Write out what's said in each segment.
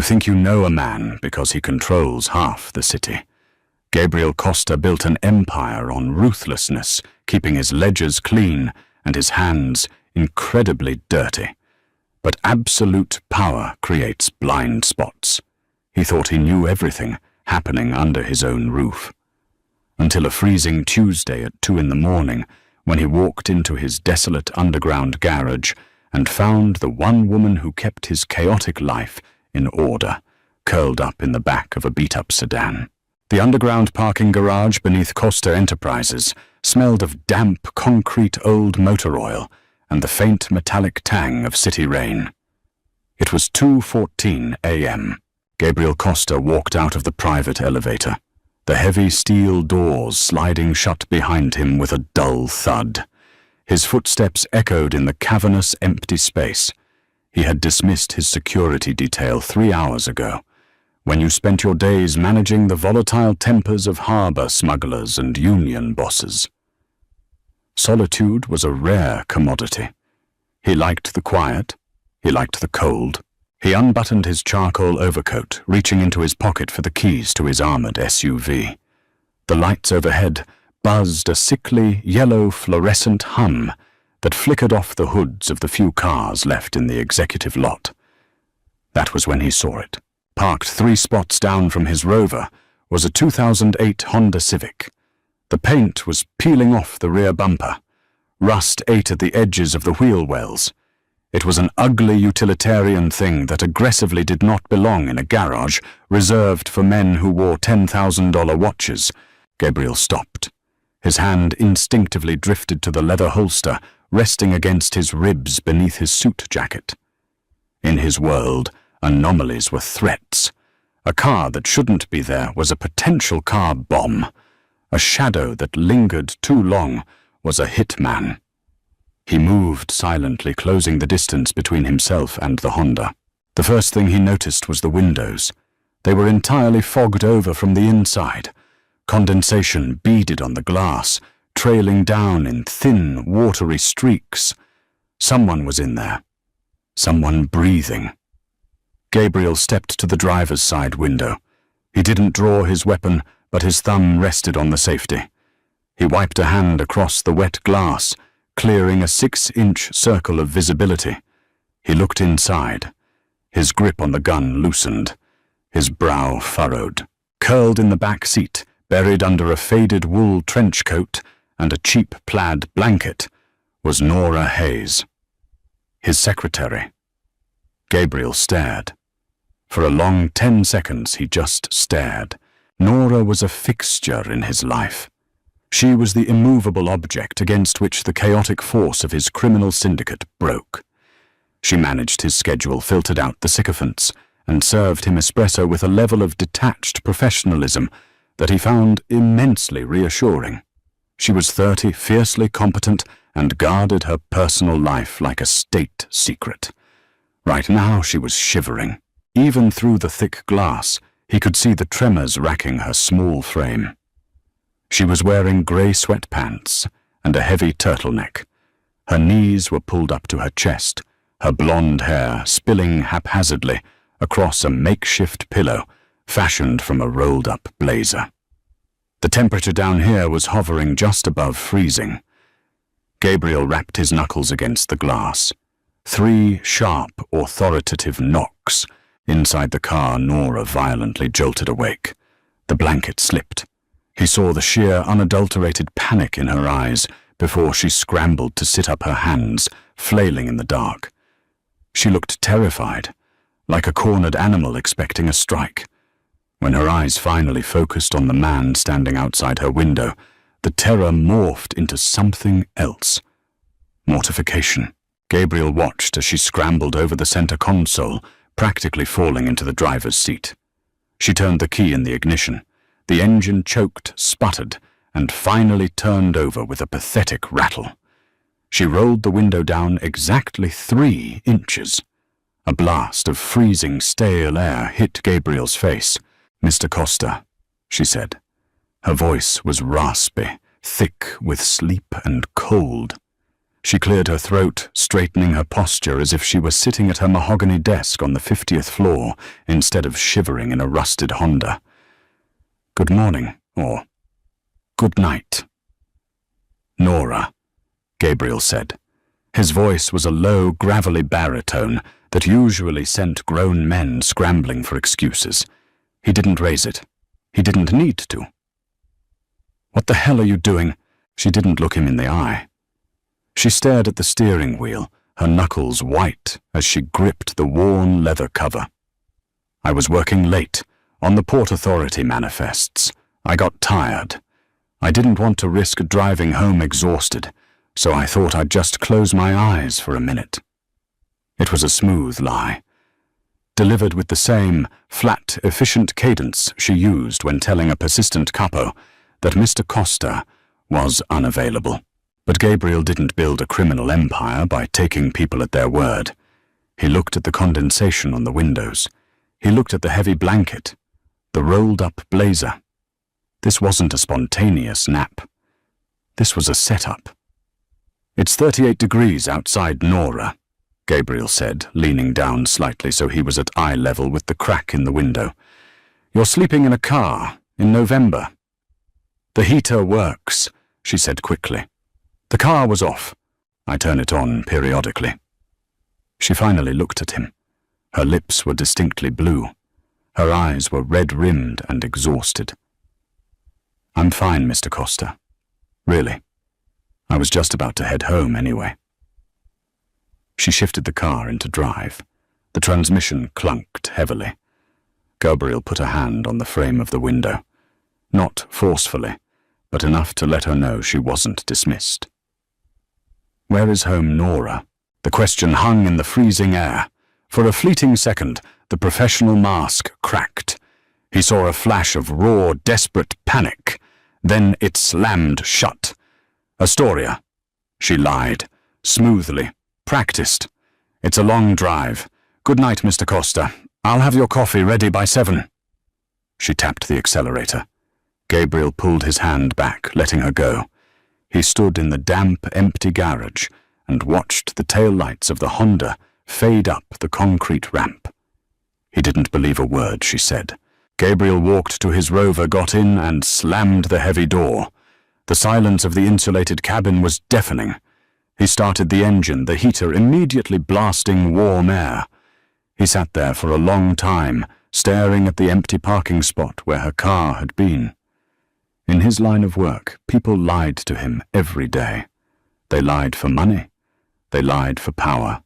You think you know a man because he controls half the city. Gabriel Costa built an empire on ruthlessness, keeping his ledgers clean and his hands incredibly dirty. But absolute power creates blind spots. He thought he knew everything happening under his own roof. Until a freezing Tuesday at 2 a.m, when he walked into his desolate underground garage and found the one woman who kept his chaotic life in order, curled up in the back of a beat-up sedan. The underground parking garage beneath Costa Enterprises smelled of damp, concrete old motor oil and the faint metallic tang of city rain. It was 2:14 a.m. Gabriel Costa walked out of the private elevator, the heavy steel doors sliding shut behind him with a dull thud. His footsteps echoed in the cavernous, empty space. He had dismissed his security detail 3 hours ago, when you spent your days managing the volatile tempers of harbor smugglers and union bosses. Solitude was a rare commodity. He liked the quiet. He liked the cold. He unbuttoned his charcoal overcoat, reaching into his pocket for the keys to his armored SUV. The lights overhead buzzed a sickly, yellow fluorescent hum that flickered off the hoods of the few cars left in the executive lot. That was when he saw it. Parked 3 spots down from his Rover was a 2008 Honda Civic. The paint was peeling off the rear bumper. Rust ate at the edges of the wheel wells. It was an ugly utilitarian thing that aggressively did not belong in a garage reserved for men who wore $10,000 watches. Gabriel stopped. His hand instinctively drifted to the leather holster resting against his ribs beneath his suit jacket. In his world, anomalies were threats. A car that shouldn't be there was a potential car bomb. A shadow that lingered too long was a hitman. He moved silently, closing the distance between himself and the Honda. The first thing he noticed was the windows. They were entirely fogged over from the inside. Condensation beaded on the glass, trailing down in thin, watery streaks. Someone was in there. Someone breathing. Gabriel stepped to the driver's side window. He didn't draw his weapon, but his thumb rested on the safety. He wiped a hand across the wet glass, clearing a 6-inch circle of visibility. He looked inside. His grip on the gun loosened. His brow furrowed. Curled in the back seat, buried under a faded wool trench coat and a cheap plaid blanket, was Nora Hayes, his secretary. Gabriel stared. For a long 10 seconds he just stared. Nora was a fixture in his life. She was the immovable object against which the chaotic force of his criminal syndicate broke. She managed his schedule, filtered out the sycophants, and served him espresso with a level of detached professionalism that he found immensely reassuring. She was 30, fiercely competent, and guarded her personal life like a state secret. Right now she was shivering. Even through the thick glass, he could see the tremors racking her small frame. She was wearing grey sweatpants and a heavy turtleneck. Her knees were pulled up to her chest, her blonde hair spilling haphazardly across a makeshift pillow fashioned from a rolled-up blazer. The temperature down here was hovering just above freezing. Gabriel rapped his knuckles against the glass. 3 sharp, authoritative knocks. Inside the car, Nora violently jolted awake. The blanket slipped. He saw the sheer, unadulterated panic in her eyes before she scrambled to sit up, her hands flailing in the dark. She looked terrified, like a cornered animal expecting a strike. When her eyes finally focused on the man standing outside her window, the terror morphed into something else. Mortification. Gabriel watched as she scrambled over the center console, practically falling into the driver's seat. She turned the key in the ignition. The engine choked, sputtered, and finally turned over with a pathetic rattle. She rolled the window down exactly 3 inches. A blast of freezing, stale air hit Gabriel's face. "Mr. Costa," she said. Her voice was raspy, thick with sleep and cold. She cleared her throat, straightening her posture as if she were sitting at her mahogany desk on the 50th floor instead of shivering in a rusted Honda. "Good morning," or "Good night." "Nora," Gabriel said. His voice was a low, gravelly baritone that usually sent grown men scrambling for excuses. He didn't raise it. He didn't need to. "What the hell are you doing?" She didn't look him in the eye. She stared at the steering wheel, her knuckles white as she gripped the worn leather cover. "I was working late, on the Port Authority manifests. I got tired. I didn't want to risk driving home exhausted, so I thought I'd just close my eyes for a minute." It was a smooth lie, delivered with the same flat, efficient cadence she used when telling a persistent capo that Mr. Costa was unavailable. But Gabriel didn't build a criminal empire by taking people at their word. He looked at the condensation on the windows. He looked at the heavy blanket, the rolled-up blazer. This wasn't a spontaneous nap. This was a setup. "It's 38 degrees outside Nora," Gabriel said, leaning down slightly so he was at eye level with the crack in the window. "You're sleeping in a car in November." "The heater works," she said quickly. "The car was off. I turn it on periodically." She finally looked at him. Her lips were distinctly blue. Her eyes were red-rimmed and exhausted. "I'm fine, Mr. Costa. Really. I was just about to head home anyway." She shifted the car into drive. The transmission clunked heavily. Gabriel put a hand on the frame of the window. Not forcefully, but enough to let her know she wasn't dismissed. "Where is home, Nora?" The question hung in the freezing air. For a fleeting second, the professional mask cracked. He saw a flash of raw, desperate panic. Then it slammed shut. "Astoria." She lied, smoothly, practiced. "It's a long drive. Good night, Mr. Costa. I'll have your coffee ready by 7. She tapped the accelerator. Gabriel pulled his hand back, letting her go. He stood in the damp, empty garage and watched the taillights of the Honda fade up the concrete ramp. He didn't believe a word she said. Gabriel walked to his Rover, got in, and slammed the heavy door. The silence of the insulated cabin was deafening. He started the engine, the heater immediately blasting warm air. He sat there for a long time, staring at the empty parking spot where her car had been. In his line of work, people lied to him every day. They lied for money. They lied for power.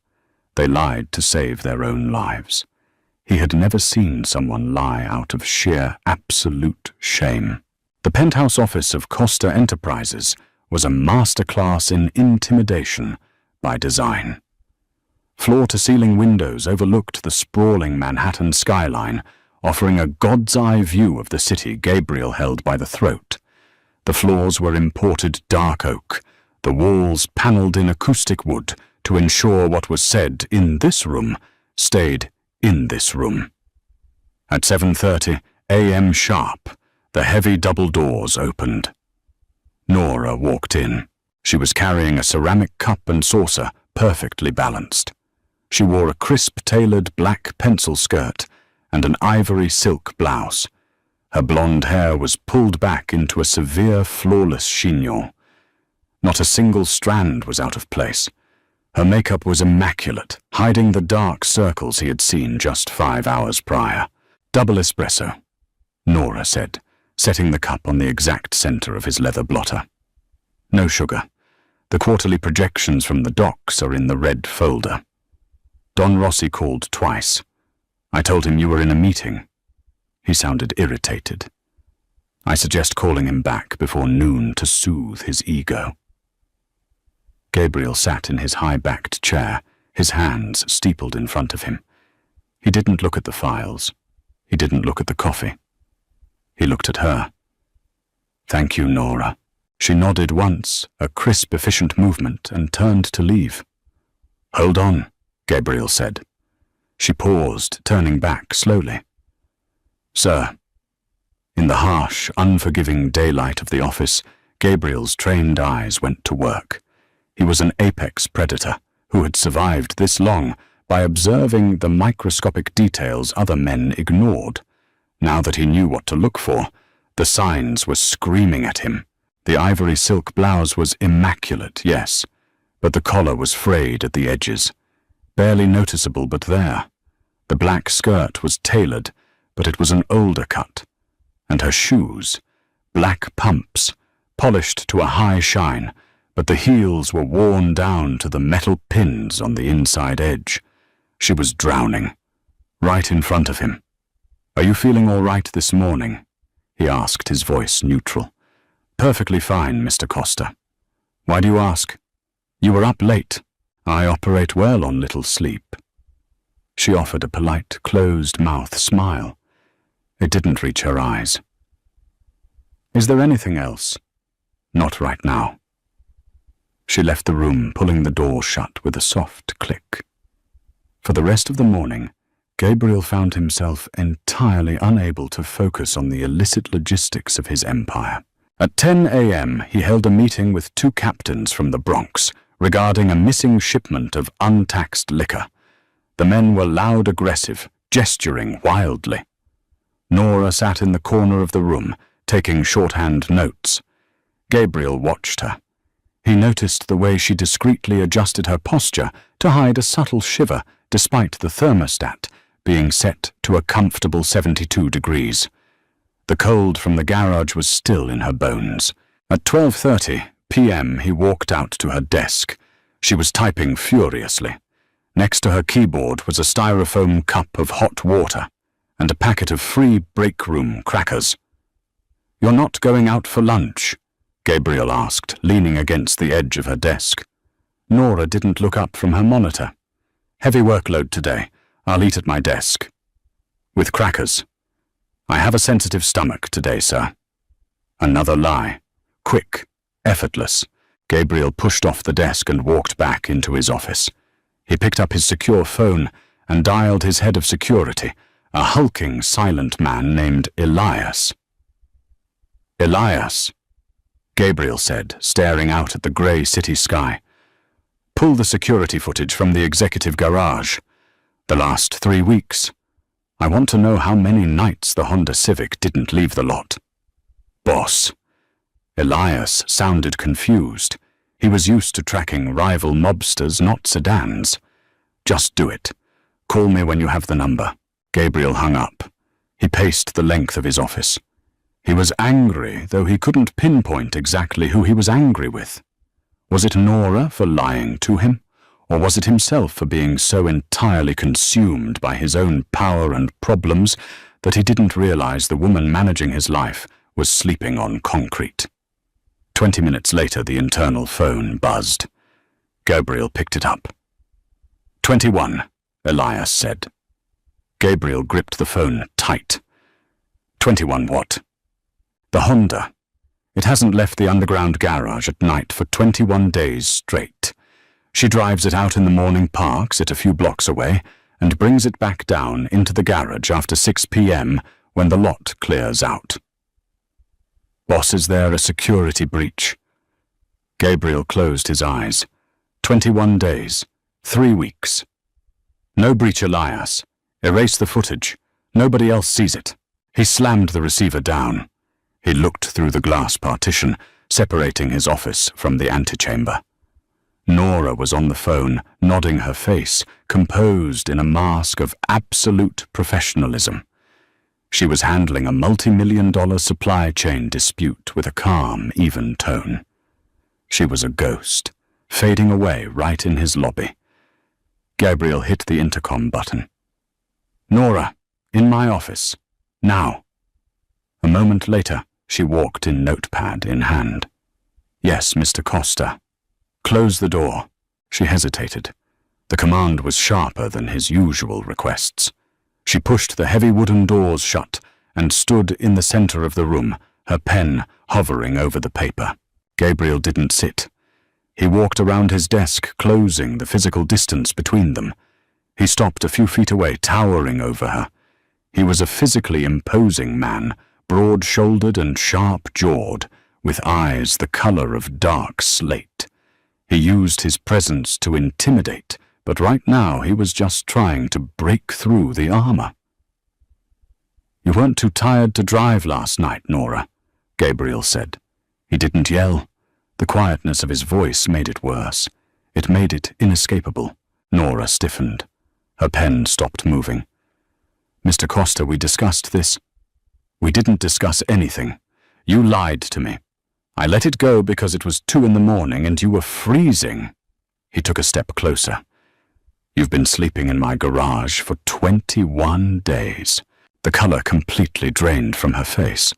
They lied to save their own lives. He had never seen someone lie out of sheer, absolute shame. The penthouse office of Costa Enterprises was a masterclass in intimidation by design. Floor-to-ceiling windows overlooked the sprawling Manhattan skyline, offering a god's-eye view of the city Gabriel held by the throat. The floors were imported dark oak, the walls panelled in acoustic wood to ensure what was said in this room stayed in this room. At 7:30 a.m. sharp, the heavy double doors opened. Nora walked in. She was carrying a ceramic cup and saucer, perfectly balanced. She wore a crisp-tailored black pencil skirt and an ivory silk blouse. Her blonde hair was pulled back into a severe, flawless chignon. Not a single strand was out of place. Her makeup was immaculate, hiding the dark circles he had seen just 5 hours prior. "Double espresso," Nora said, setting the cup on the exact center of his leather blotter. "No sugar. The quarterly projections from the docs are in the red folder." Don Rossi called twice. "I told him you were in a meeting." He sounded irritated. "I suggest calling him back before noon to soothe his ego." Gabriel sat in his high-backed chair, his hands steepled in front of him. He didn't look at the files. He didn't look at the coffee. He looked at her. "Thank you, Nora." She nodded once, a crisp, efficient movement, and turned to leave. "Hold on," Gabriel said. She paused, turning back slowly. "Sir." In the harsh, unforgiving daylight of the office, Gabriel's trained eyes went to work. He was an apex predator who had survived this long by observing the microscopic details other men ignored. Now that he knew what to look for, the signs were screaming at him. The ivory silk blouse was immaculate, yes, but the collar was frayed at the edges. Barely noticeable, but there. The black skirt was tailored, but it was an older cut. And her shoes, black pumps, polished to a high shine, but the heels were worn down to the metal pins on the inside edge. She was drowning, right in front of him. "Are you feeling all right this morning?" he asked, his voice neutral. "Perfectly fine, Mr. Costa." "Why do you ask?" "You were up late." "I operate well on little sleep." She offered a polite, closed-mouth smile. It didn't reach her eyes. "Is there anything else?" "Not right now." She left the room, pulling the door shut with a soft click. For the rest of the morning, Gabriel found himself entirely unable to focus on the illicit logistics of his empire. At 10 a.m., he held a meeting with 2 captains from the Bronx regarding a missing shipment of untaxed liquor. The men were loud, aggressive, gesturing wildly. Nora sat in the corner of the room, taking shorthand notes. Gabriel watched her. He noticed the way she discreetly adjusted her posture to hide a subtle shiver despite the thermostat being set to a comfortable 72 degrees. The cold from the garage was still in her bones. At 12:30 p.m. he walked out to her desk. She was typing furiously. Next to her keyboard was a styrofoam cup of hot water and a packet of free break room crackers. "You're not going out for lunch?" Gabriel asked, leaning against the edge of her desk. Nora didn't look up from her monitor. "Heavy workload today. I'll eat at my desk." "With crackers." "I have a sensitive stomach today, sir." Another lie. Quick, effortless. Gabriel pushed off the desk and walked back into his office. He picked up his secure phone and dialed his head of security, a hulking, silent man named Elias. "Elias," Gabriel said, staring out at the grey city sky. "Pull the security footage from the executive garage. The last 3 weeks. I want to know how many nights the Honda Civic didn't leave the lot." "Boss." Elias sounded confused. He was used to tracking rival mobsters, not sedans. "Just do it. Call me when you have the number." Gabriel hung up. He paced the length of his office. He was angry, though he couldn't pinpoint exactly who he was angry with. Was it Nora for lying to him? Or was it himself for being so entirely consumed by his own power and problems that he didn't realize the woman managing his life was sleeping on concrete? 20 minutes later, the internal phone buzzed. Gabriel picked it up. 21, Elias said. Gabriel gripped the phone tight. 21 what? The Honda. It hasn't left the underground garage at night for 21 days straight. She drives it out in the morning, parks it a few blocks away, and brings it back down into the garage after 6 p.m. when the lot clears out. Boss, is there a security breach? Gabriel closed his eyes. 21 days. 3 weeks. No breach, Elias. Erase the footage. Nobody else sees it. He slammed the receiver down. He looked through the glass partition, separating his office from the antechamber. Nora was on the phone, nodding her face, composed in a mask of absolute professionalism. She was handling a multi-million-dollar supply chain dispute with a calm, even tone. She was a ghost, fading away right in his lobby. Gabriel hit the intercom button. Nora, in my office. Now. A moment later, she walked in, notepad in hand. Yes, Mr. Costa. Close the door. She hesitated. The command was sharper than his usual requests. She pushed the heavy wooden doors shut and stood in the center of the room, her pen hovering over the paper. Gabriel didn't sit. He walked around his desk, closing the physical distance between them. He stopped a few feet away, towering over her. He was a physically imposing man, broad-shouldered and sharp-jawed, with eyes the color of dark slate. He used his presence to intimidate, but right now he was just trying to break through the armor. "You weren't too tired to drive last night, Nora," Gabriel said. He didn't yell. The quietness of his voice made it worse. It made it inescapable. Nora stiffened. Her pen stopped moving. "Mr. Costa, we discussed this." "We didn't discuss anything. You lied to me. I let it go because it was 2 a.m. and you were freezing." He took a step closer. "You've been sleeping in my garage for 21 days. The color completely drained from her face.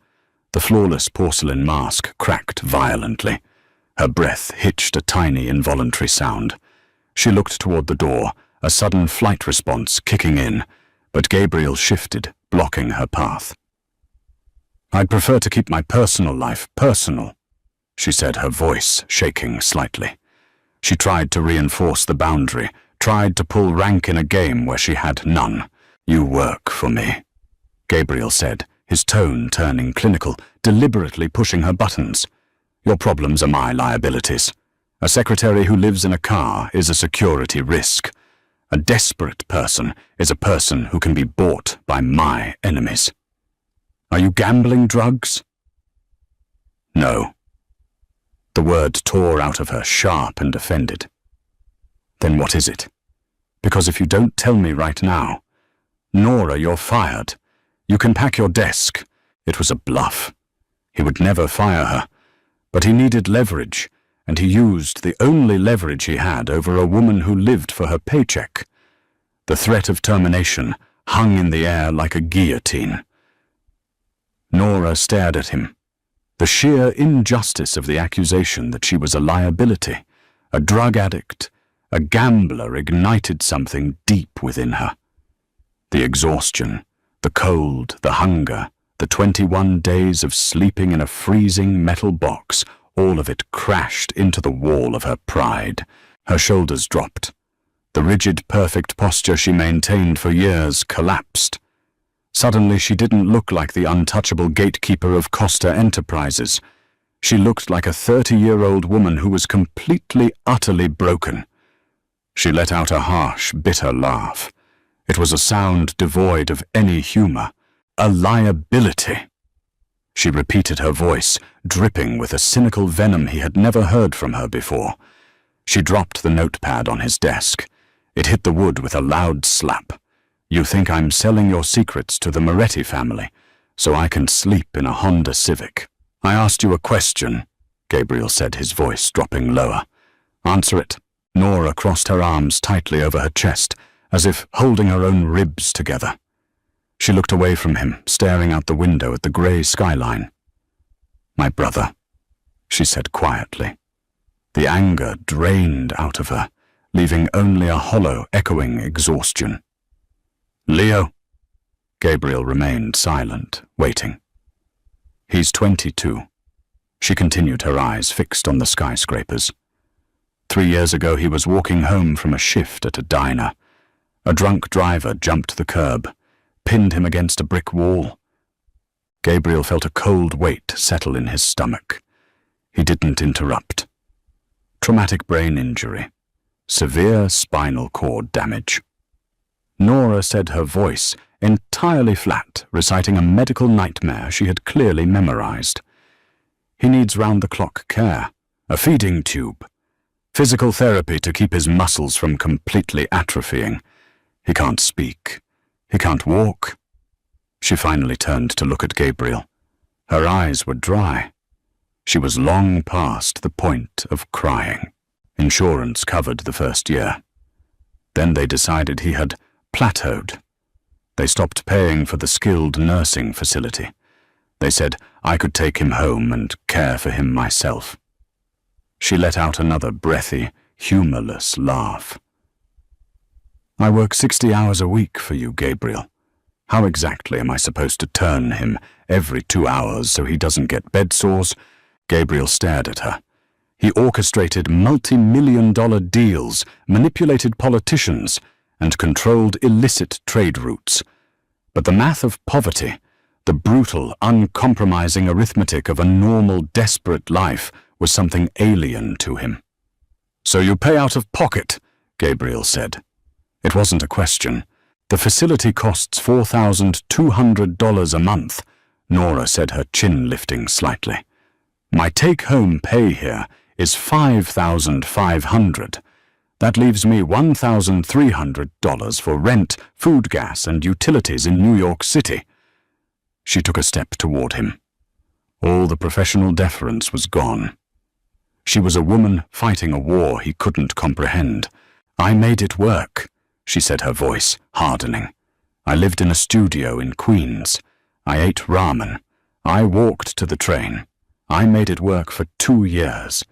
The flawless porcelain mask cracked violently. Her breath hitched a tiny involuntary sound. She looked toward the door, a sudden flight response kicking in, but Gabriel shifted, blocking her path. "I'd prefer to keep my personal life personal," she said, her voice shaking slightly. She tried to reinforce the boundary, tried to pull rank in a game where she had none. "You work for me," Gabriel said, his tone turning clinical, deliberately pushing her buttons. "Your problems are my liabilities. A secretary who lives in a car is a security risk. A desperate person is a person who can be bought by my enemies. Are you gambling drugs?" "No." The word tore out of her, sharp and offended. "Then what is it? Because if you don't tell me right now, Nora, you're fired. You can pack your desk." It was a bluff. He would never fire her, but he needed leverage, and he used the only leverage he had over a woman who lived for her paycheck. The threat of termination hung in the air like a guillotine. Nora stared at him. The sheer injustice of the accusation that she was a liability, a drug addict, a gambler ignited something deep within her. The exhaustion, the cold, the hunger, the 21 days of sleeping in a freezing metal box, all of it crashed into the wall of her pride. Her shoulders dropped. The rigid, perfect posture she maintained for years collapsed. Suddenly she didn't look like the untouchable gatekeeper of Costa Enterprises. She looked like a 30-year-old woman who was completely, utterly broken. She let out a harsh, bitter laugh. It was a sound devoid of any humor. "A liability." She repeated her voice, dripping with a cynical venom he had never heard from her before. She dropped the notepad on his desk. It hit the wood with a loud slap. "You think I'm selling your secrets to the Moretti family, so I can sleep in a Honda Civic." "I asked you a question," Gabriel said, his voice dropping lower. "Answer it." Nora crossed her arms tightly over her chest, as if holding her own ribs together. She looked away from him, staring out the window at the grey skyline. "My brother," she said quietly. The anger drained out of her, leaving only a hollow, echoing exhaustion. "Leo?" Gabriel remained silent, waiting. "He's 22. She continued, her eyes fixed on the skyscrapers. 3 years ago he was walking home from a shift at a diner. A drunk driver jumped the curb, pinned him against a brick wall. Gabriel felt a cold weight settle in his stomach. He didn't interrupt. Traumatic brain injury. Severe spinal cord damage. Nora said, her voice entirely flat, reciting a medical nightmare she had clearly memorized. "He needs round-the-clock care, a feeding tube, physical therapy to keep his muscles from completely atrophying. He can't speak. He can't walk." She finally turned to look at Gabriel. Her eyes were dry. She was long past the point of crying. Insurance covered the first year. Then they decided he had plateaued. They stopped paying for the skilled nursing facility. They said I could take him home and care for him myself. She let out another breathy, humorless laugh. "I work 60 hours a week for you, Gabriel. How exactly am I supposed to turn him every 2 hours so he doesn't get bed sores?" Gabriel stared at her. He orchestrated multi-million-dollar deals, manipulated politicians, and controlled illicit trade routes. But the math of poverty, the brutal, uncompromising arithmetic of a normal, desperate life, was something alien to him. "So you pay out of pocket," Gabriel said. It wasn't a question. "The facility costs $4,200 a month," Nora said, her chin lifting slightly. "My take-home pay here is $5,500. That leaves me $1,300 for rent, food, gas, and utilities in New York City." She took a step toward him. All the professional deference was gone. She was a woman fighting a war he couldn't comprehend. "I made it work," she said, her voice hardening. "I lived in a studio in Queens. I ate ramen. I walked to the train. I made it work for 2 years.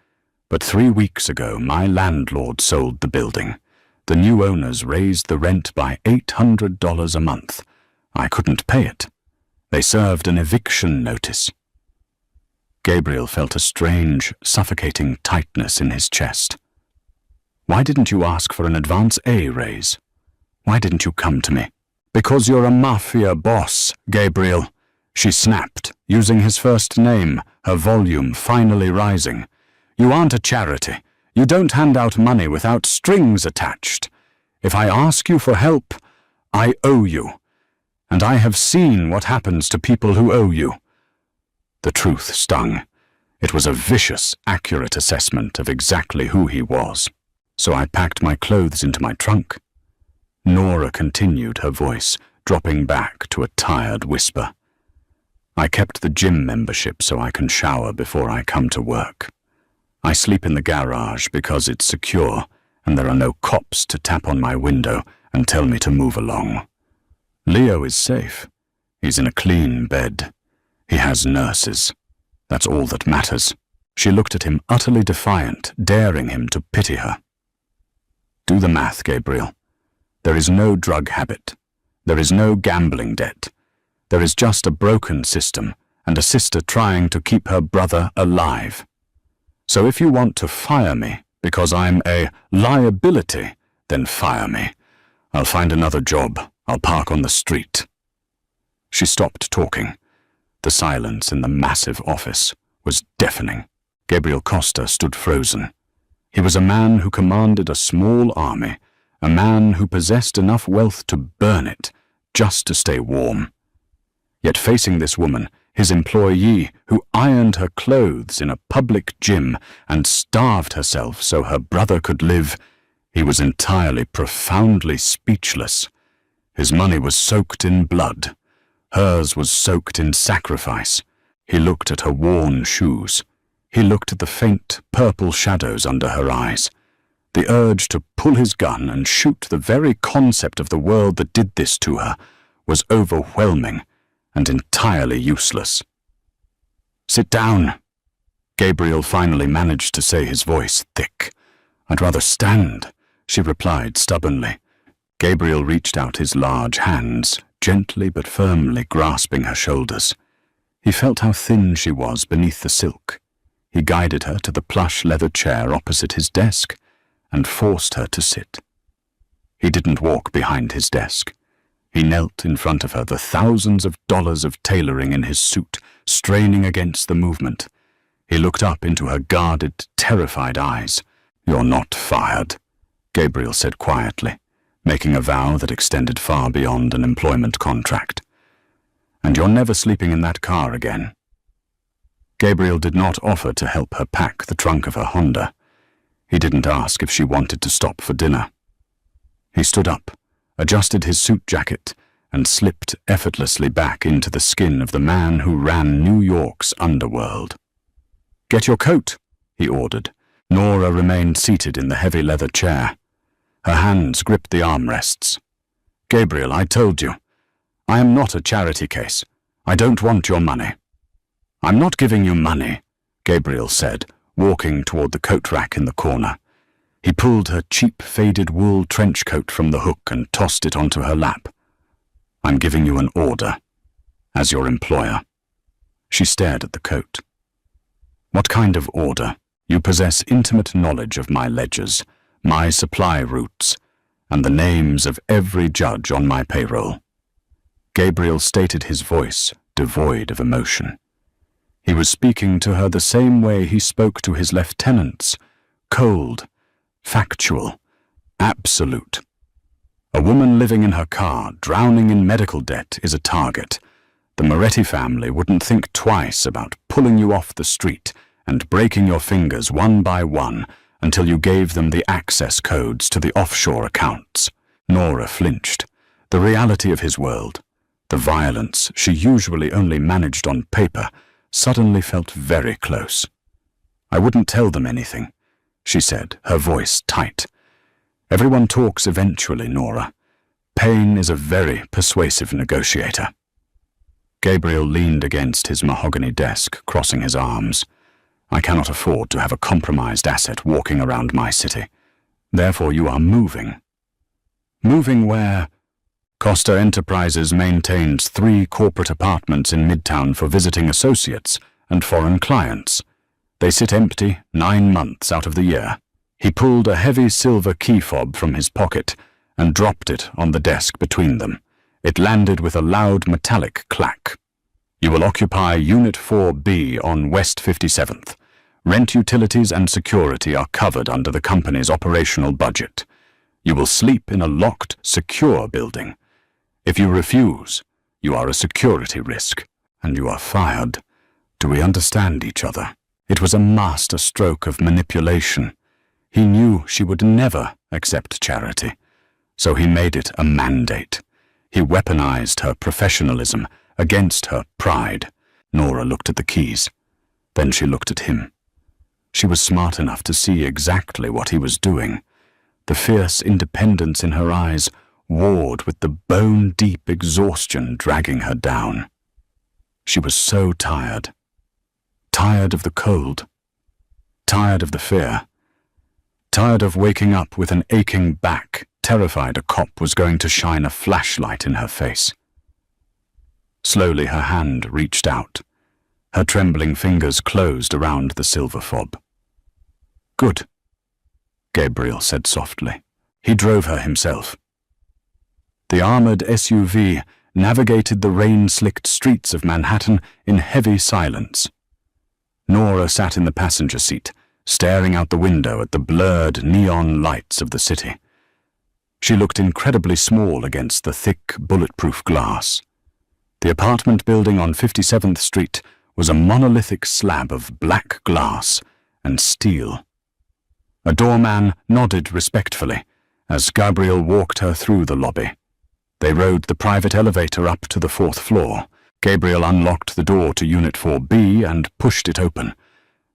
But 3 weeks ago, my landlord sold the building. The new owners raised the rent by $800 a month. I couldn't pay it. They served an eviction notice." Gabriel felt a strange, suffocating tightness in his chest. "Why didn't you ask for an advance A raise? Why didn't you come to me?" "Because you're a mafia boss, Gabriel," she snapped, using his first name, her volume finally rising. "You aren't a charity. You don't hand out money without strings attached. If I ask you for help, I owe you. And I have seen what happens to people who owe you." The truth stung. It was a vicious, accurate assessment of exactly who he was. "So I packed my clothes into my trunk." Nora continued, her voice dropping back to a tired whisper. "I kept the gym membership so I can shower before I come to work. I sleep in the garage because it's secure and there are no cops to tap on my window and tell me to move along. Leo is safe. He's in a clean bed. He has nurses. That's all that matters." She looked at him, utterly defiant, daring him to pity her. "Do the math, Gabriel. There is no drug habit. There is no gambling debt. There is just a broken system and a sister trying to keep her brother alive. So if you want to fire me because I'm a liability, then fire me. I'll find another job. I'll park on the street." She stopped talking. The silence in the massive office was deafening. Gabriel Costa stood frozen. He was a man who commanded a small army, a man who possessed enough wealth to burn it just to stay warm. Yet facing this woman, his employee, who ironed her clothes in a public gym and starved herself so her brother could live, he was entirely, profoundly speechless. His money was soaked in blood. Hers was soaked in sacrifice. He looked at her worn shoes. He looked at the faint, purple shadows under her eyes. The urge to pull his gun and shoot the very concept of the world that did this to her was overwhelming and entirely useless. "Sit down," Gabriel finally managed to say, his voice thick. "I'd rather stand," she replied stubbornly. Gabriel reached out his large hands, gently but firmly grasping her shoulders. He felt how thin she was beneath the silk. He guided her to the plush leather chair opposite his desk and forced her to sit. He didn't walk behind his desk. He knelt in front of her, the thousands of dollars of tailoring in his suit straining against the movement. He looked up into her guarded, terrified eyes. "You're not fired," Gabriel said quietly, making a vow that extended far beyond an employment contract. "And you're never sleeping in that car again." Gabriel did not offer to help her pack the trunk of her Honda. He didn't ask if she wanted to stop for dinner. He stood up, adjusted his suit jacket, and slipped effortlessly back into the skin of the man who ran New York's underworld. "Get your coat," he ordered. Nora remained seated in the heavy leather chair. Her hands gripped the armrests. "Gabriel, I told you. I am not a charity case. I don't want your money." "I'm not giving you money," Gabriel said, walking toward the coat rack in the corner. He pulled her cheap faded wool trench coat from the hook and tossed it onto her lap. "I'm giving you an order, as your employer." She stared at the coat. "What kind of order? You possess intimate knowledge of my ledgers, my supply routes, and the names of every judge on my payroll." Gabriel stated, his voice devoid of emotion. He was speaking to her the same way he spoke to his lieutenants, cold, factual, absolute. A woman living in her car, drowning in medical debt, is a target. The Moretti family wouldn't think twice about pulling you off the street and breaking your fingers one by one until you gave them the access codes to the offshore accounts. Nora flinched. The reality of his world, the violence she usually only managed on paper, suddenly felt very close. "I wouldn't tell them anything," she said, her voice tight. "Everyone talks eventually, Nora. Pain is a very persuasive negotiator." Gabriel leaned against his mahogany desk, crossing his arms. "I cannot afford to have a compromised asset walking around my city. Therefore you are moving." "Moving where?" Costa Enterprises maintains 3 corporate apartments in Midtown for visiting associates and foreign clients. They sit empty 9 months out of the year. He pulled a heavy silver key fob from his pocket and dropped it on the desk between them. It landed with a loud metallic clack. "You will occupy Unit 4B on West 57th. Rent, utilities and security are covered under the company's operational budget. You will sleep in a locked, secure building. If you refuse, you are a security risk, and you are fired. Do we understand each other?" It was a master stroke of manipulation. He knew she would never accept charity, so he made it a mandate. He weaponized her professionalism against her pride. Nora looked at the keys. Then she looked at him. She was smart enough to see exactly what he was doing. The fierce independence in her eyes warred with the bone-deep exhaustion dragging her down. She was so tired. Tired of the cold. Tired of the fear. Tired of waking up with an aching back, terrified a cop was going to shine a flashlight in her face. Slowly her hand reached out. Her trembling fingers closed around the silver fob. "Good," Gabriel said softly. He drove her himself. The armored SUV navigated the rain-slicked streets of Manhattan in heavy silence. Nora sat in the passenger seat, staring out the window at the blurred neon lights of the city. She looked incredibly small against the thick, bulletproof glass. The apartment building on 57th Street was a monolithic slab of black glass and steel. A doorman nodded respectfully as Gabriel walked her through the lobby. They rode the private elevator up to the 4th floor. Gabriel unlocked the door to Unit 4B and pushed it open.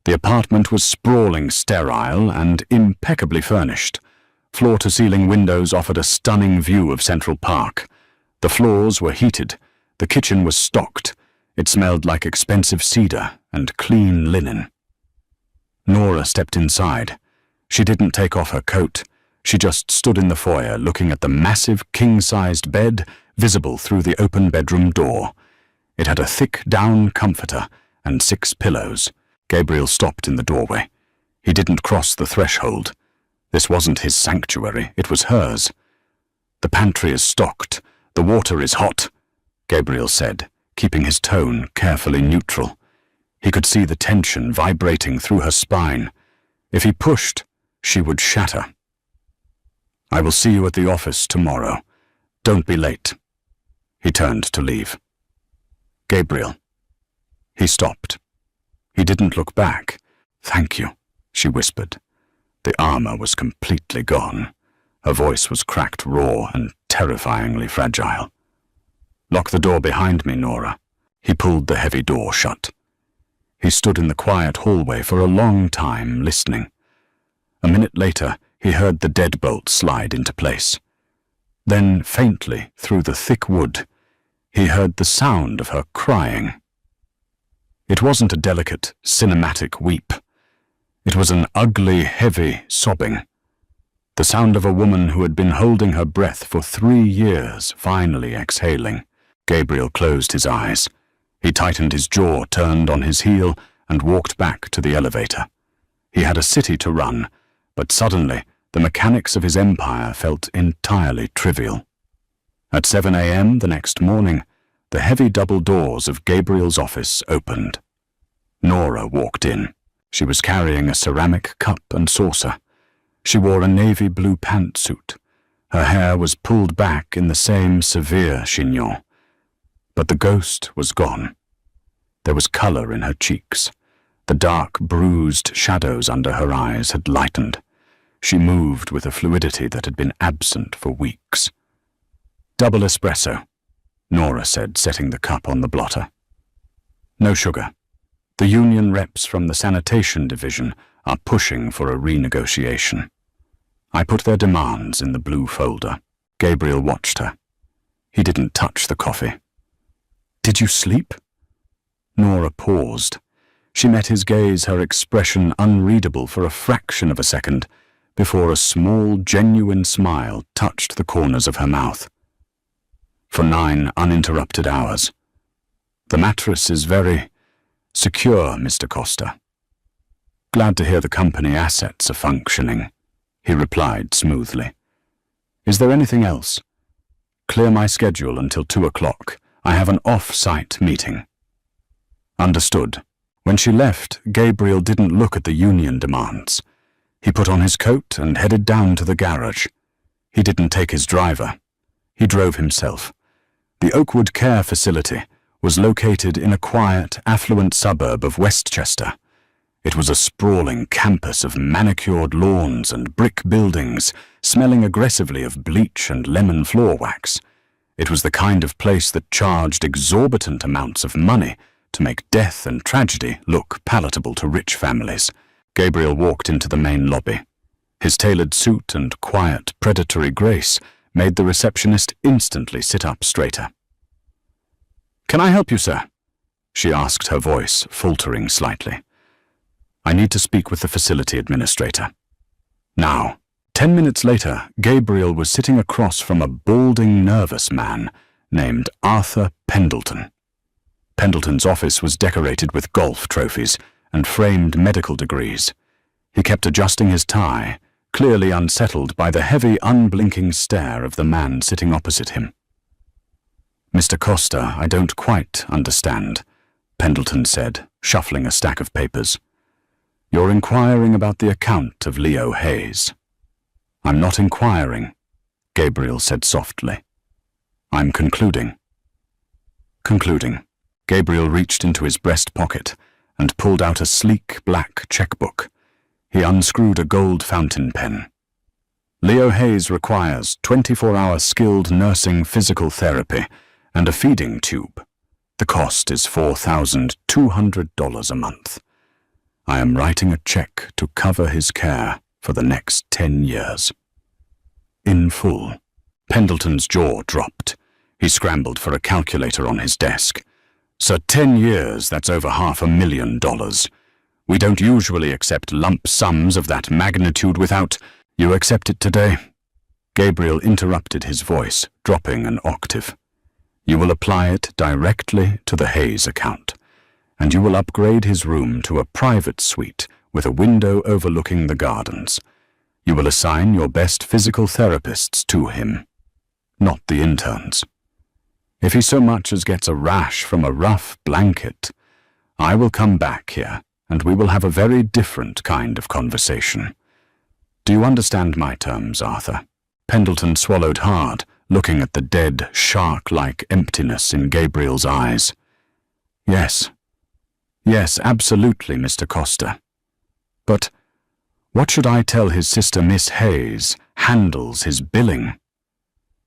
The apartment was sprawling, sterile, and impeccably furnished. Floor-to-ceiling windows offered a stunning view of Central Park. The floors were heated. The kitchen was stocked. It smelled like expensive cedar and clean linen. Nora stepped inside. She didn't take off her coat. She just stood in the foyer looking at the massive king-sized bed visible through the open bedroom door. It had a thick down comforter and 6 pillows. Gabriel stopped in the doorway. He didn't cross the threshold. This wasn't his sanctuary, it was hers. "The pantry is stocked. The water is hot," Gabriel said, keeping his tone carefully neutral. He could see the tension vibrating through her spine. If he pushed, she would shatter. "I will see you at the office tomorrow. Don't be late." He turned to leave. "Gabriel." He stopped. He didn't look back. "Thank you," she whispered. The armor was completely gone. Her voice was cracked raw and terrifyingly fragile. "Lock the door behind me, Nora." He pulled the heavy door shut. He stood in the quiet hallway for a long time, listening. A minute later, he heard the deadbolt slide into place. Then, faintly, through the thick wood, he heard the sound of her crying. It wasn't a delicate, cinematic weep. It was an ugly, heavy sobbing. The sound of a woman who had been holding her breath for 3 years, finally exhaling. Gabriel closed his eyes. He tightened his jaw, turned on his heel, and walked back to the elevator. He had a city to run, but suddenly the mechanics of his empire felt entirely trivial. At 7 a.m. the next morning, the heavy double doors of Gabriel's office opened. Nora walked in. She was carrying a ceramic cup and saucer. She wore a navy blue pantsuit. Her hair was pulled back in the same severe chignon. But the ghost was gone. There was color in her cheeks. The dark, bruised shadows under her eyes had lightened. She moved with a fluidity that had been absent for weeks. "Double espresso," Nora said, setting the cup on the blotter. "No sugar. The union reps from the sanitation division are pushing for a renegotiation." I put their demands in the blue folder. Gabriel watched her. He didn't touch the coffee. "Did you sleep?" Nora paused. She met his gaze, her expression unreadable for a fraction of a second, before a small, genuine smile touched the corners of her mouth. "For 9 uninterrupted hours. The mattress is very secure, Mr. Costa." "Glad to hear the company assets are functioning," he replied smoothly. "Is there anything else?" "Clear my schedule until 2 o'clock. I have an off-site meeting." "Understood." When she left, Gabriel didn't look at the union demands. He put on his coat and headed down to the garage. He didn't take his driver. He drove himself. The Oakwood Care Facility was located in a quiet, affluent suburb of Westchester. It was a sprawling campus of manicured lawns and brick buildings, smelling aggressively of bleach and lemon floor wax. It was the kind of place that charged exorbitant amounts of money to make death and tragedy look palatable to rich families. Gabriel walked into the main lobby. His tailored suit and quiet, predatory grace made the receptionist instantly sit up straighter. "Can I help you, sir?" she asked, her voice faltering slightly. "I need to speak with the facility administrator." Now. 10 minutes later, Gabriel was sitting across from a balding, nervous man named Arthur Pendleton. Pendleton's office was decorated with golf trophies and framed medical degrees. He kept adjusting his tie, clearly unsettled by the heavy, unblinking stare of the man sitting opposite him. "Mr. Costa, I don't quite understand," Pendleton said, shuffling a stack of papers. "You're inquiring about the account of Leo Hayes." "I'm not inquiring," Gabriel said softly. "I'm concluding." Concluding. Gabriel reached into his breast pocket and pulled out a sleek black checkbook. He unscrewed a gold fountain pen. "Leo Hayes requires 24-hour skilled nursing physical therapy and a feeding tube. The cost is $4,200 a month. I am writing a check to cover his care for the next 10 years. In full." Pendleton's jaw dropped. He scrambled for a calculator on his desk. "So 10 years, that's over $500,000. We don't usually accept lump sums of that magnitude without—" "You accept it today?" Gabriel interrupted his voice, dropping an octave. "You will apply it directly to the Hayes account, and you will upgrade his room to a private suite with a window overlooking the gardens. You will assign your best physical therapists to him, not the interns. If he so much as gets a rash from a rough blanket, I will come back here, and we will have a very different kind of conversation. Do you understand my terms, Arthur?" Pendleton swallowed hard, looking at the dead, shark-like emptiness in Gabriel's eyes. "Yes. Yes, absolutely, Mr. Costa. But what should I tell his sister Miss Hayes handles his billing?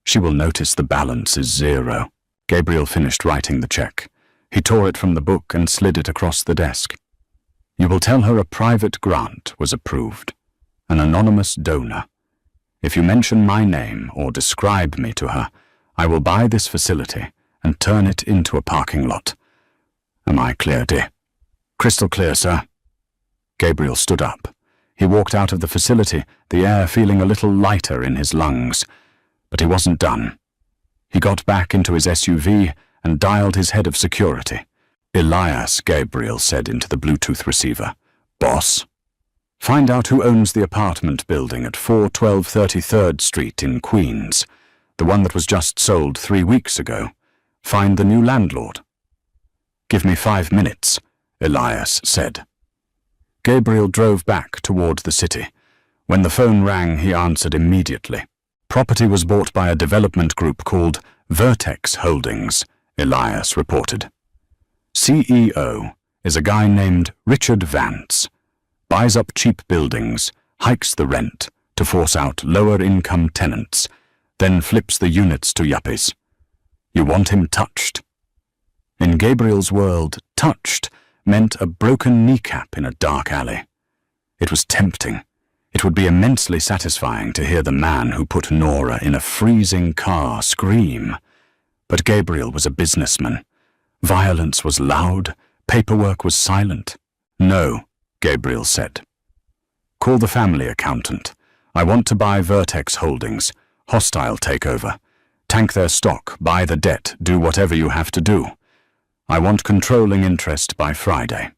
She will notice the balance is 0. Gabriel finished writing the check. He tore it from the book and slid it across the desk. "You will tell her a private grant was approved, an anonymous donor. If you mention my name or describe me to her, I will buy this facility and turn it into a parking lot. Am I clear, dear?" "Crystal clear, sir." Gabriel stood up. He walked out of the facility, the air feeling a little lighter in his lungs. But he wasn't done. He got back into his SUV and dialed his head of security. "Elias," Gabriel said into the Bluetooth receiver. "Boss? Find out who owns the apartment building at 412 33rd Street in Queens, the one that was just sold 3 weeks ago. Find the new landlord." "Give me 5 minutes," Elias said. Gabriel drove back toward the city. When the phone rang, he answered immediately. Property was bought by a development group called Vertex Holdings, Elias reported. CEO is a guy named Richard Vance. Buys up cheap buildings, hikes the rent to force out lower-income tenants, then flips the units to yuppies. You want him touched. In Gabriel's world, touched meant a broken kneecap in a dark alley. It was tempting. It would be immensely satisfying to hear the man who put Nora in a freezing car scream. But Gabriel was a businessman. Violence was loud, paperwork was silent. No, Gabriel said. Call the family accountant. I want to buy Vertex Holdings. Hostile takeover. Tank their stock, buy the debt, do whatever you have to do. I want controlling interest by Friday.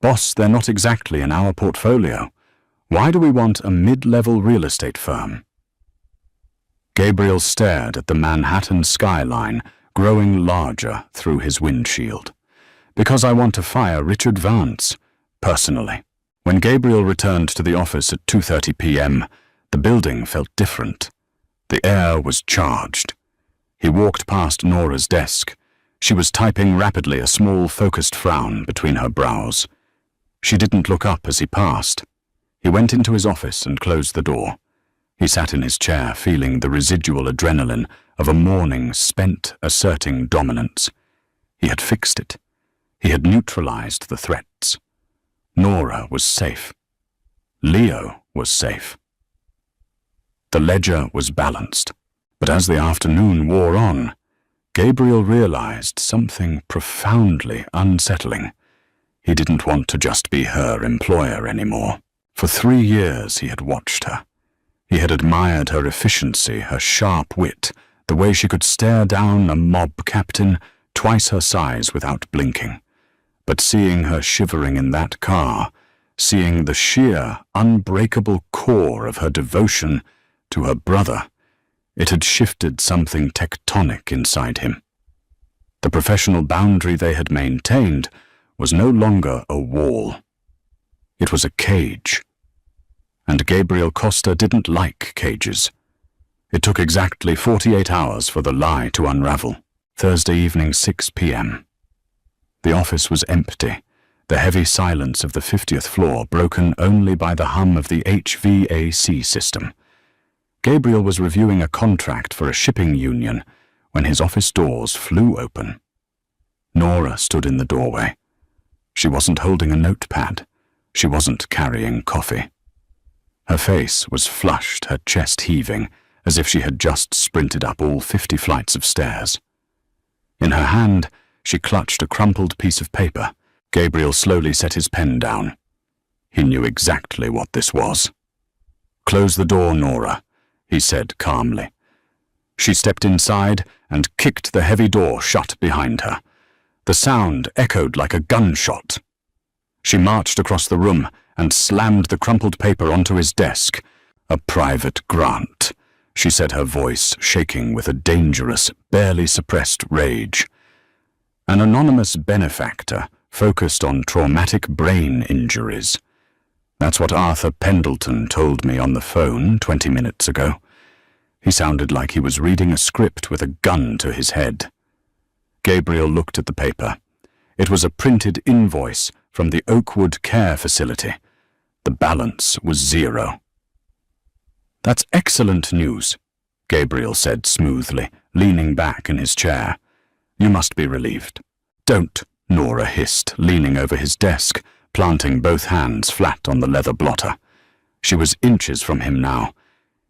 Boss, they're not exactly in our portfolio. Why do we want a mid-level real estate firm? Gabriel stared at the Manhattan skyline growing larger through his windshield. Because I want to fire Richard Vance, personally. When Gabriel returned to the office at 2:30 p.m., the building felt different. The air was charged. He walked past Nora's desk. She was typing rapidly, a small focused frown between her brows. She didn't look up as he passed. He went into his office and closed the door. He sat in his chair, feeling the residual adrenaline of a morning spent asserting dominance. He had fixed it. He had neutralized the threats. Nora was safe. Leo was safe. The ledger was balanced. But as the afternoon wore on, Gabriel realized something profoundly unsettling. He didn't want to just be her employer anymore. For 3 years he had watched her. He had admired her efficiency, her sharp wit, the way she could stare down a mob captain twice her size without blinking. But seeing her shivering in that car, seeing the sheer, unbreakable core of her devotion to her brother, it had shifted something tectonic inside him. The professional boundary they had maintained was no longer a wall. It was a cage. And Gabriel Costa didn't like cages. It took exactly 48 hours for the lie to unravel. Thursday evening, 6 p.m. The office was empty, the heavy silence of the 50th floor broken only by the hum of the HVAC system. Gabriel was reviewing a contract for a shipping union when his office doors flew open. Nora stood in the doorway. She wasn't holding a notepad. She wasn't carrying coffee. Her face was flushed, her chest heaving, as if she had just sprinted up all 50 flights of stairs. In her hand, she clutched a crumpled piece of paper. Gabriel slowly set his pen down. He knew exactly what this was. "Close the door, Nora," he said calmly. She stepped inside and kicked the heavy door shut behind her. The sound echoed like a gunshot. She marched across the room and slammed the crumpled paper onto his desk. "A private grant," she said, her voice shaking with a dangerous, barely suppressed rage. "An anonymous benefactor focused on traumatic brain injuries. That's what Arthur Pendleton told me on the phone 20 minutes ago." He sounded like he was reading a script with a gun to his head. Gabriel looked at the paper. It was a printed invoice from the Oakwood Care Facility. The balance was 0. "That's excellent news," Gabriel said smoothly, leaning back in his chair. "You must be relieved." "Don't," Nora hissed, leaning over his desk, planting both hands flat on the leather blotter. She was inches from him now.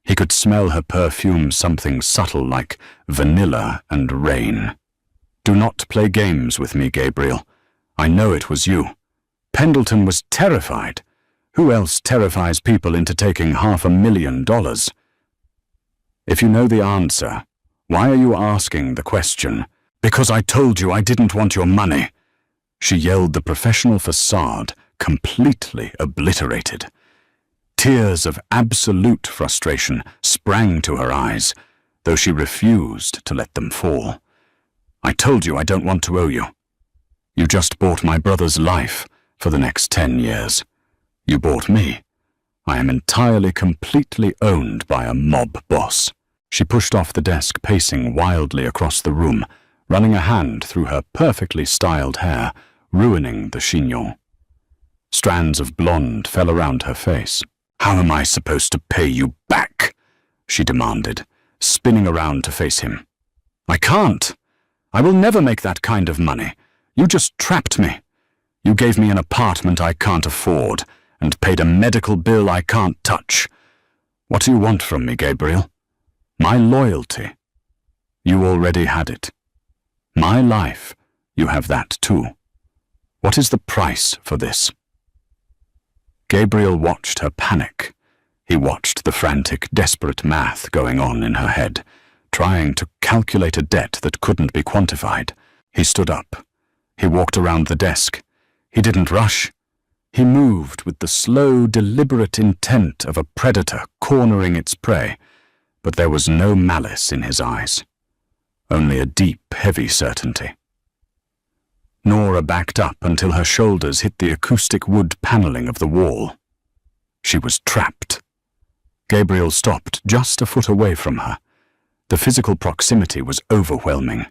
He could smell her perfume, something subtle like vanilla and rain. "Do not play games with me, Gabriel. I know it was you. Pendleton was terrified. Who else terrifies people into taking $500,000? If you know the answer, why are you asking the question?" "Because I told you I didn't want your money." She yelled, the professional facade completely obliterated. Tears of absolute frustration sprang to her eyes, though she refused to let them fall. "I told you I don't want to owe you. You just bought my brother's life for the next 10 years. You bought me. I am entirely, completely owned by a mob boss. She pushed off the desk, pacing wildly across the room, running a hand through her perfectly styled hair, ruining the chignon. Strands of blonde fell around her face. "How am I supposed to pay you back?" she demanded, spinning around to face him. "I can't. I will never make that kind of money. You just trapped me. You gave me an apartment I can't afford, and paid a medical bill I can't touch. What do you want from me, Gabriel? My loyalty. You already had it. My life, you have that too. What is the price for this?" Gabriel watched her panic. He watched the frantic, desperate math going on in her head, trying to calculate a debt that couldn't be quantified. He stood up. He walked around the desk. He didn't rush. He moved with the slow, deliberate intent of a predator cornering its prey, but there was no malice in his eyes, only a deep, heavy certainty. Nora backed up until her shoulders hit the acoustic wood paneling of the wall. She was trapped. Gabriel stopped just a foot away from her. The physical proximity was overwhelming.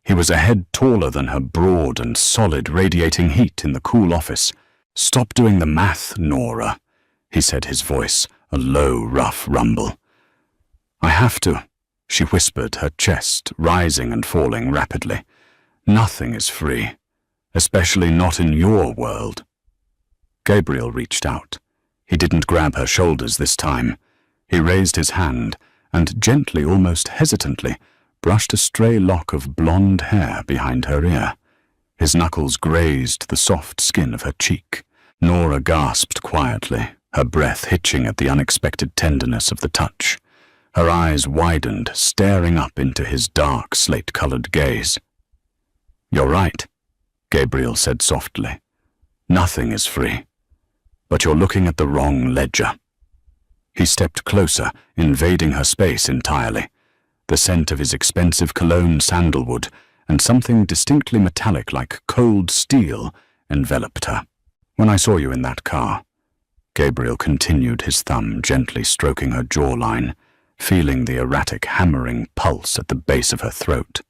He was a head taller than her, broad and solid, radiating heat in the cool office. "Stop doing the math, Nora," he said, his voice a low, rough rumble. "I have to," she whispered, her chest rising and falling rapidly. "Nothing is free, especially not in your world." Gabriel reached out. He didn't grab her shoulders this time. He raised his hand and gently, almost hesitantly, brushed a stray lock of blonde hair behind her ear. His knuckles grazed the soft skin of her cheek. Nora gasped quietly, her breath hitching at the unexpected tenderness of the touch. Her eyes widened, staring up into his dark, slate-colored gaze. "You're right," Gabriel said softly. "Nothing is free. But you're looking at the wrong ledger." He stepped closer, invading her space entirely. The scent of his expensive cologne sandalwood and something distinctly metallic like cold steel enveloped her. "When I saw you in that car," Gabriel continued, his thumb gently stroking her jawline, feeling the erratic hammering pulse at the base of her throat,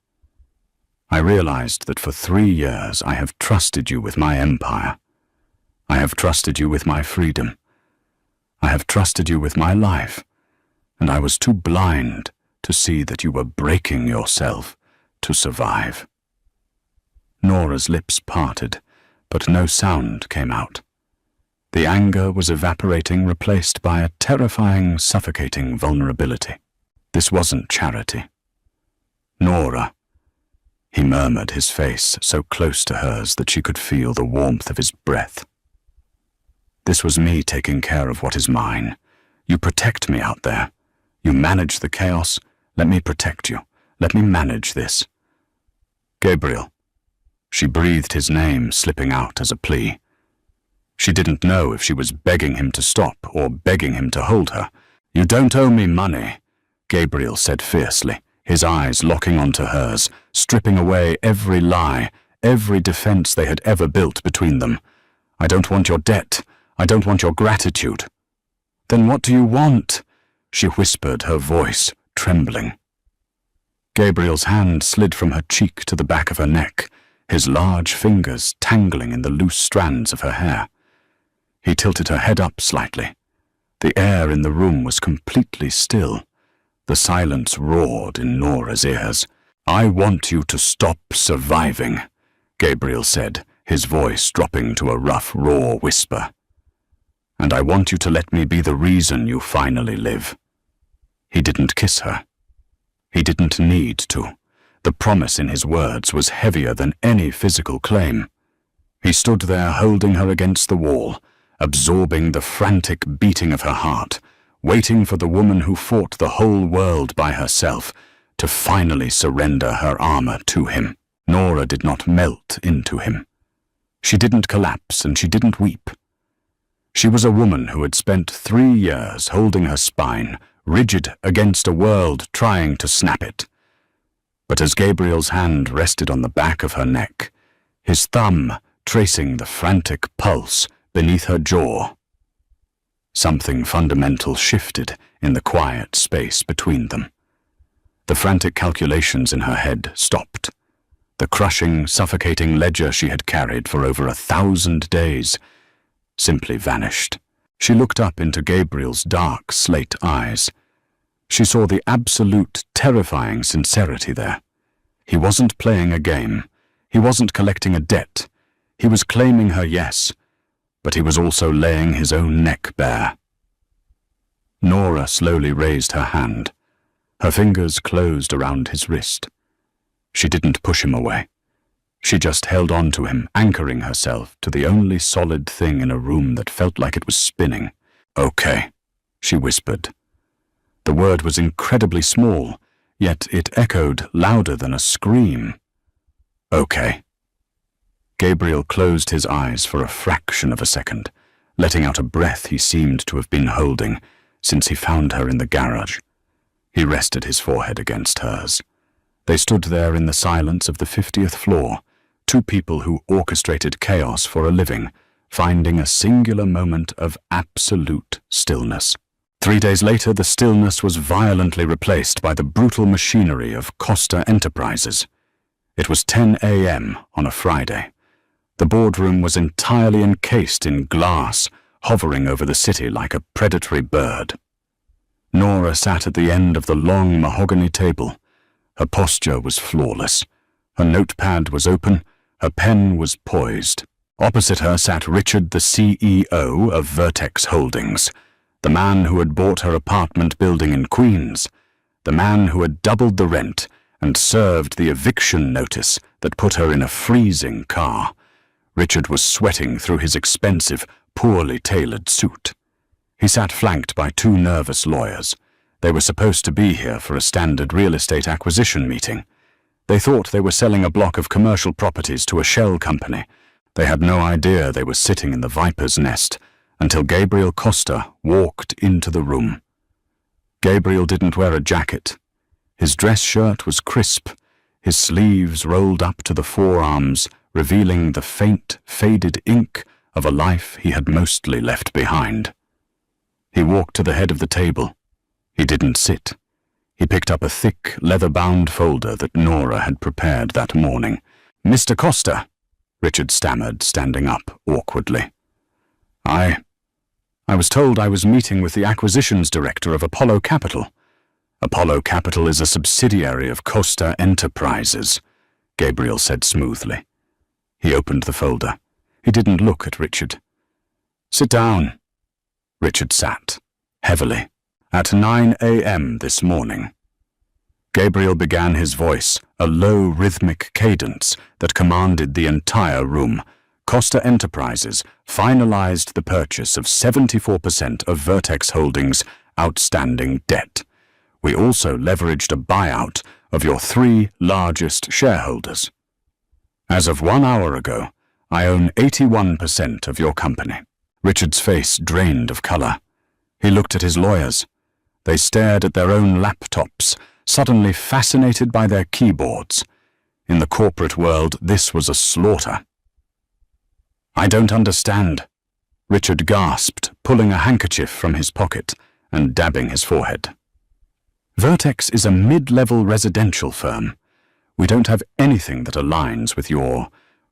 "I realized that for 3 years I have trusted you with my empire. I have trusted you with my freedom. I have trusted you with my life, and I was too blind to see that you were breaking yourself to survive." Nora's lips parted, but no sound came out. The anger was evaporating, replaced by a terrifying, suffocating vulnerability. This wasn't charity. "Nora," he murmured, his face so close to hers that she could feel the warmth of his breath. "This was me taking care of what is mine. You protect me out there. You manage the chaos. Let me protect you. Let me manage this." "Gabriel." She breathed his name, slipping out as a plea. She didn't know if she was begging him to stop or begging him to hold her. "You don't owe me money," Gabriel said fiercely, his eyes locking onto hers, stripping away every lie, every defense they had ever built between them. "I don't want your debt. I don't want your gratitude." "Then what do you want?" she whispered, her voice trembling. Gabriel's hand slid from her cheek to the back of her neck, his large fingers tangling in the loose strands of her hair. He tilted her head up slightly. The air in the room was completely still. The silence roared in Nora's ears. "I want you to stop surviving," Gabriel said, his voice dropping to a rough, raw whisper. "And I want you to let me be the reason you finally live." He didn't kiss her. He didn't need to. The promise in his words was heavier than any physical claim. He stood there holding her against the wall, absorbing the frantic beating of her heart, waiting for the woman who fought the whole world by herself to finally surrender her armor to him. Nora did not melt into him. She didn't collapse and she didn't weep. She was a woman who had spent 3 years holding her spine, rigid against a world trying to snap it. But as Gabriel's hand rested on the back of her neck, his thumb tracing the frantic pulse beneath her jaw, Something fundamental shifted in the quiet space between them. The frantic calculations in her head stopped. The crushing, suffocating ledger she had carried for over 1,000 days simply vanished. She looked up into Gabriel's dark slate eyes. She saw the absolute, terrifying sincerity there. He wasn't playing a game. He wasn't collecting a debt. He was claiming her yes, but he was also laying his own neck bare. Nora slowly raised her hand. Her fingers closed around his wrist. She didn't push him away. She just held on to him, anchoring herself to the only solid thing in a room that felt like it was spinning. "Okay," she whispered. The word was incredibly small, yet it echoed louder than a scream. "Okay." Gabriel closed his eyes for a fraction of a second, letting out a breath he seemed to have been holding since he found her in the garage. He rested his forehead against hers. They stood there in the silence of the 50th floor, two people who orchestrated chaos for a living, finding a singular moment of absolute stillness. 3 days later, the stillness was violently replaced by the brutal machinery of Costa Enterprises. It was 10 a.m. on a Friday. The boardroom was entirely encased in glass, hovering over the city like a predatory bird. Nora sat at the end of the long mahogany table. Her posture was flawless. Her notepad was open. Her pen was poised. Opposite her sat Richard, the CEO of Vertex Holdings, the man who had bought her apartment building in Queens, the man who had doubled the rent and served the eviction notice that put her in a freezing car. Richard was sweating through his expensive, poorly tailored suit. He sat flanked by two nervous lawyers. They were supposed to be here for a standard real estate acquisition meeting. They thought they were selling a block of commercial properties to a shell company. They had no idea they were sitting in the viper's nest until Gabriel Costa walked into the room. Gabriel didn't wear a jacket. His dress shirt was crisp, his sleeves rolled up to the forearms, revealing the faint, faded ink of a life he had mostly left behind. He walked to the head of the table. He didn't sit. He picked up a thick, leather-bound folder that Nora had prepared that morning. "Mr. Costa," Richard stammered, standing up awkwardly. I was told I was meeting with the acquisitions director of Apollo Capital." "Apollo Capital is a subsidiary of Costa Enterprises," Gabriel said smoothly. He opened the folder. He didn't look at Richard. "Sit down." Richard sat, heavily. "At 9 a.m. this morning." Gabriel began his voice, a low rhythmic cadence that commanded the entire room. "Costa Enterprises finalized the purchase of 74% of Vertex Holdings' outstanding debt. We also leveraged a buyout of your 3 largest shareholders. As of 1 hour ago, I own 81% of your company." Richard's face drained of color. He looked at his lawyers. They stared at their own laptops, suddenly fascinated by their keyboards. In the corporate world, this was a slaughter. "I don't understand," Richard gasped, pulling a handkerchief from his pocket and dabbing his forehead. "Vertex is a mid-level residential firm. We don't have anything that aligns with your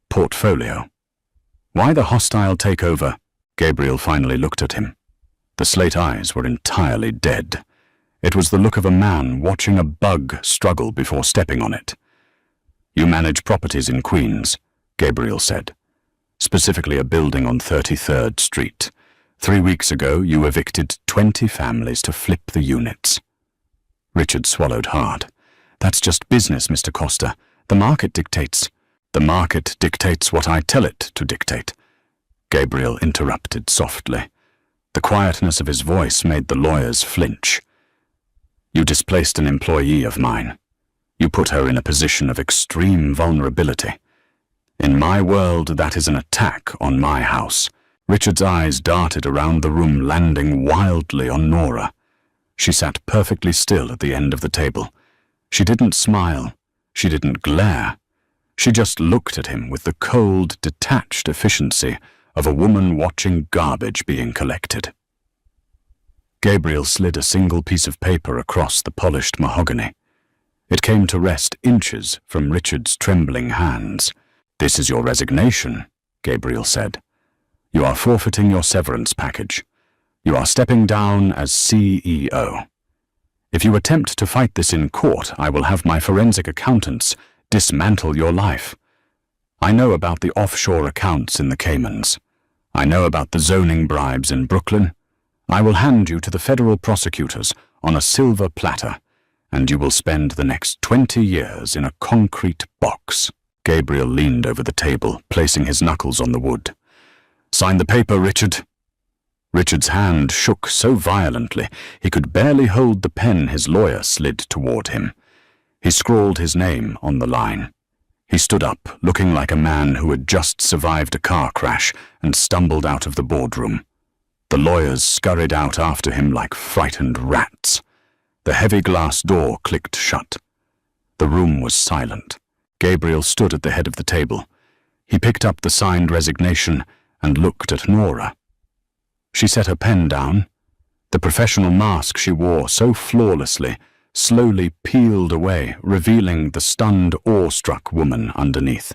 portfolio. Why the hostile takeover?" Gabriel finally looked at him. The slate eyes were entirely dead. It was the look of a man watching a bug struggle before stepping on it. "You manage properties in Queens," Gabriel said. "Specifically a building on 33rd Street. 3 weeks ago, you evicted 20 families to flip the units." Richard swallowed hard. "That's just business, Mr. Costa. The market dictates." "The market dictates what I tell it to dictate," Gabriel interrupted softly. The quietness of his voice made the lawyers flinch. "You displaced an employee of mine. You put her in a position of extreme vulnerability. In my world, that is an attack on my house." Richard's eyes darted around the room, landing wildly on Nora. She sat perfectly still at the end of the table. She didn't smile. She didn't glare. She just looked at him with the cold, detached efficiency of a woman watching garbage being collected. Gabriel slid a single piece of paper across the polished mahogany. It came to rest inches from Richard's trembling hands. "This is your resignation," Gabriel said. "You are forfeiting your severance package. You are stepping down as CEO. If you attempt to fight this in court, I will have my forensic accountants dismantle your life. I know about the offshore accounts in the Caymans. I know about the zoning bribes in Brooklyn. I will hand you to the federal prosecutors on a silver platter, and you will spend the next 20 years in a concrete box." Gabriel leaned over the table, placing his knuckles on the wood. "Sign the paper, Richard." Richard's hand shook so violently he could barely hold the pen his lawyer slid toward him. He scrawled his name on the line. He stood up, looking like a man who had just survived a car crash and stumbled out of the boardroom. The lawyers scurried out after him like frightened rats. The heavy glass door clicked shut. The room was silent. Gabriel stood at the head of the table. He picked up the signed resignation and looked at Nora. She set her pen down. The professional mask she wore so flawlessly slowly peeled away, revealing the stunned, awe-struck woman underneath.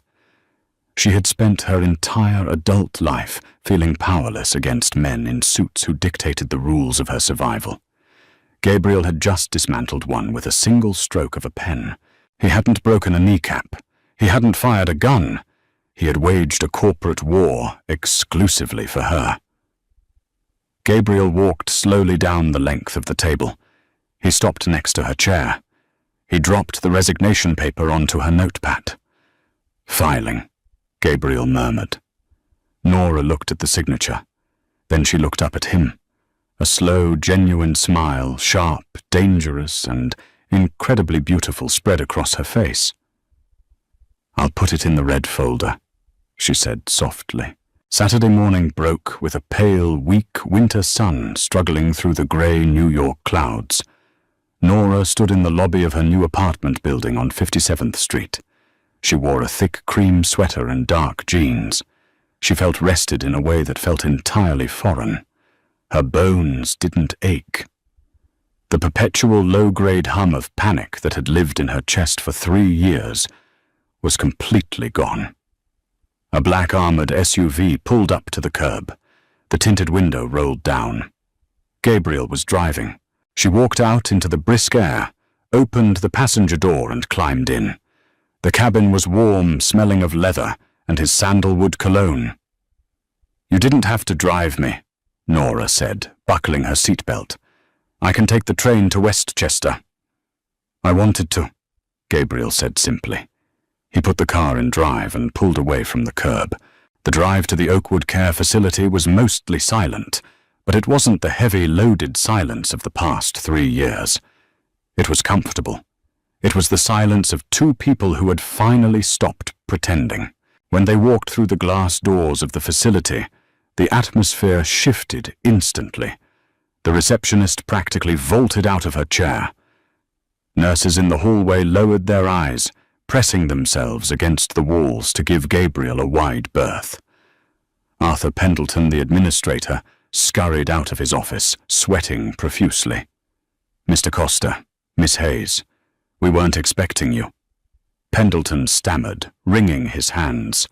She had spent her entire adult life feeling powerless against men in suits who dictated the rules of her survival. Gabriel had just dismantled one with a single stroke of a pen. He hadn't broken a kneecap. He hadn't fired a gun. He had waged a corporate war exclusively for her. Gabriel walked slowly down the length of the table. He stopped next to her chair. He dropped the resignation paper onto her notepad. "Filing," Gabriel murmured. Nora looked at the signature. Then she looked up at him. A slow, genuine smile, sharp, dangerous, and incredibly beautiful, spread across her face. "I'll put it in the red folder," she said softly. Saturday morning broke with a pale, weak winter sun struggling through the grey New York clouds. Nora stood in the lobby of her new apartment building on 57th Street. She wore a thick cream sweater and dark jeans. She felt rested in a way that felt entirely foreign. Her bones didn't ache. The perpetual low-grade hum of panic that had lived in her chest for 3 years was completely gone. A black armored SUV pulled up to the curb. The tinted window rolled down. Gabriel was driving. She walked out into the brisk air, opened the passenger door and climbed in. The cabin was warm, smelling of leather and his sandalwood cologne. "You didn't have to drive me," Nora said, buckling her seatbelt. "I can take the train to Westchester." "I wanted to," Gabriel said simply. He put the car in drive and pulled away from the curb. The drive to the Oakwood Care facility was mostly silent, but it wasn't the heavy, loaded silence of the past 3 years. It was comfortable. It was the silence of 2 people who had finally stopped pretending. When they walked through the glass doors of the facility, the atmosphere shifted instantly. The receptionist practically vaulted out of her chair. Nurses in the hallway lowered their eyes, pressing themselves against the walls to give Gabriel a wide berth. Arthur Pendleton, the administrator, scurried out of his office, sweating profusely. "Mr. Costa, Miss Hayes, we weren't expecting you." Pendleton stammered, wringing his hands.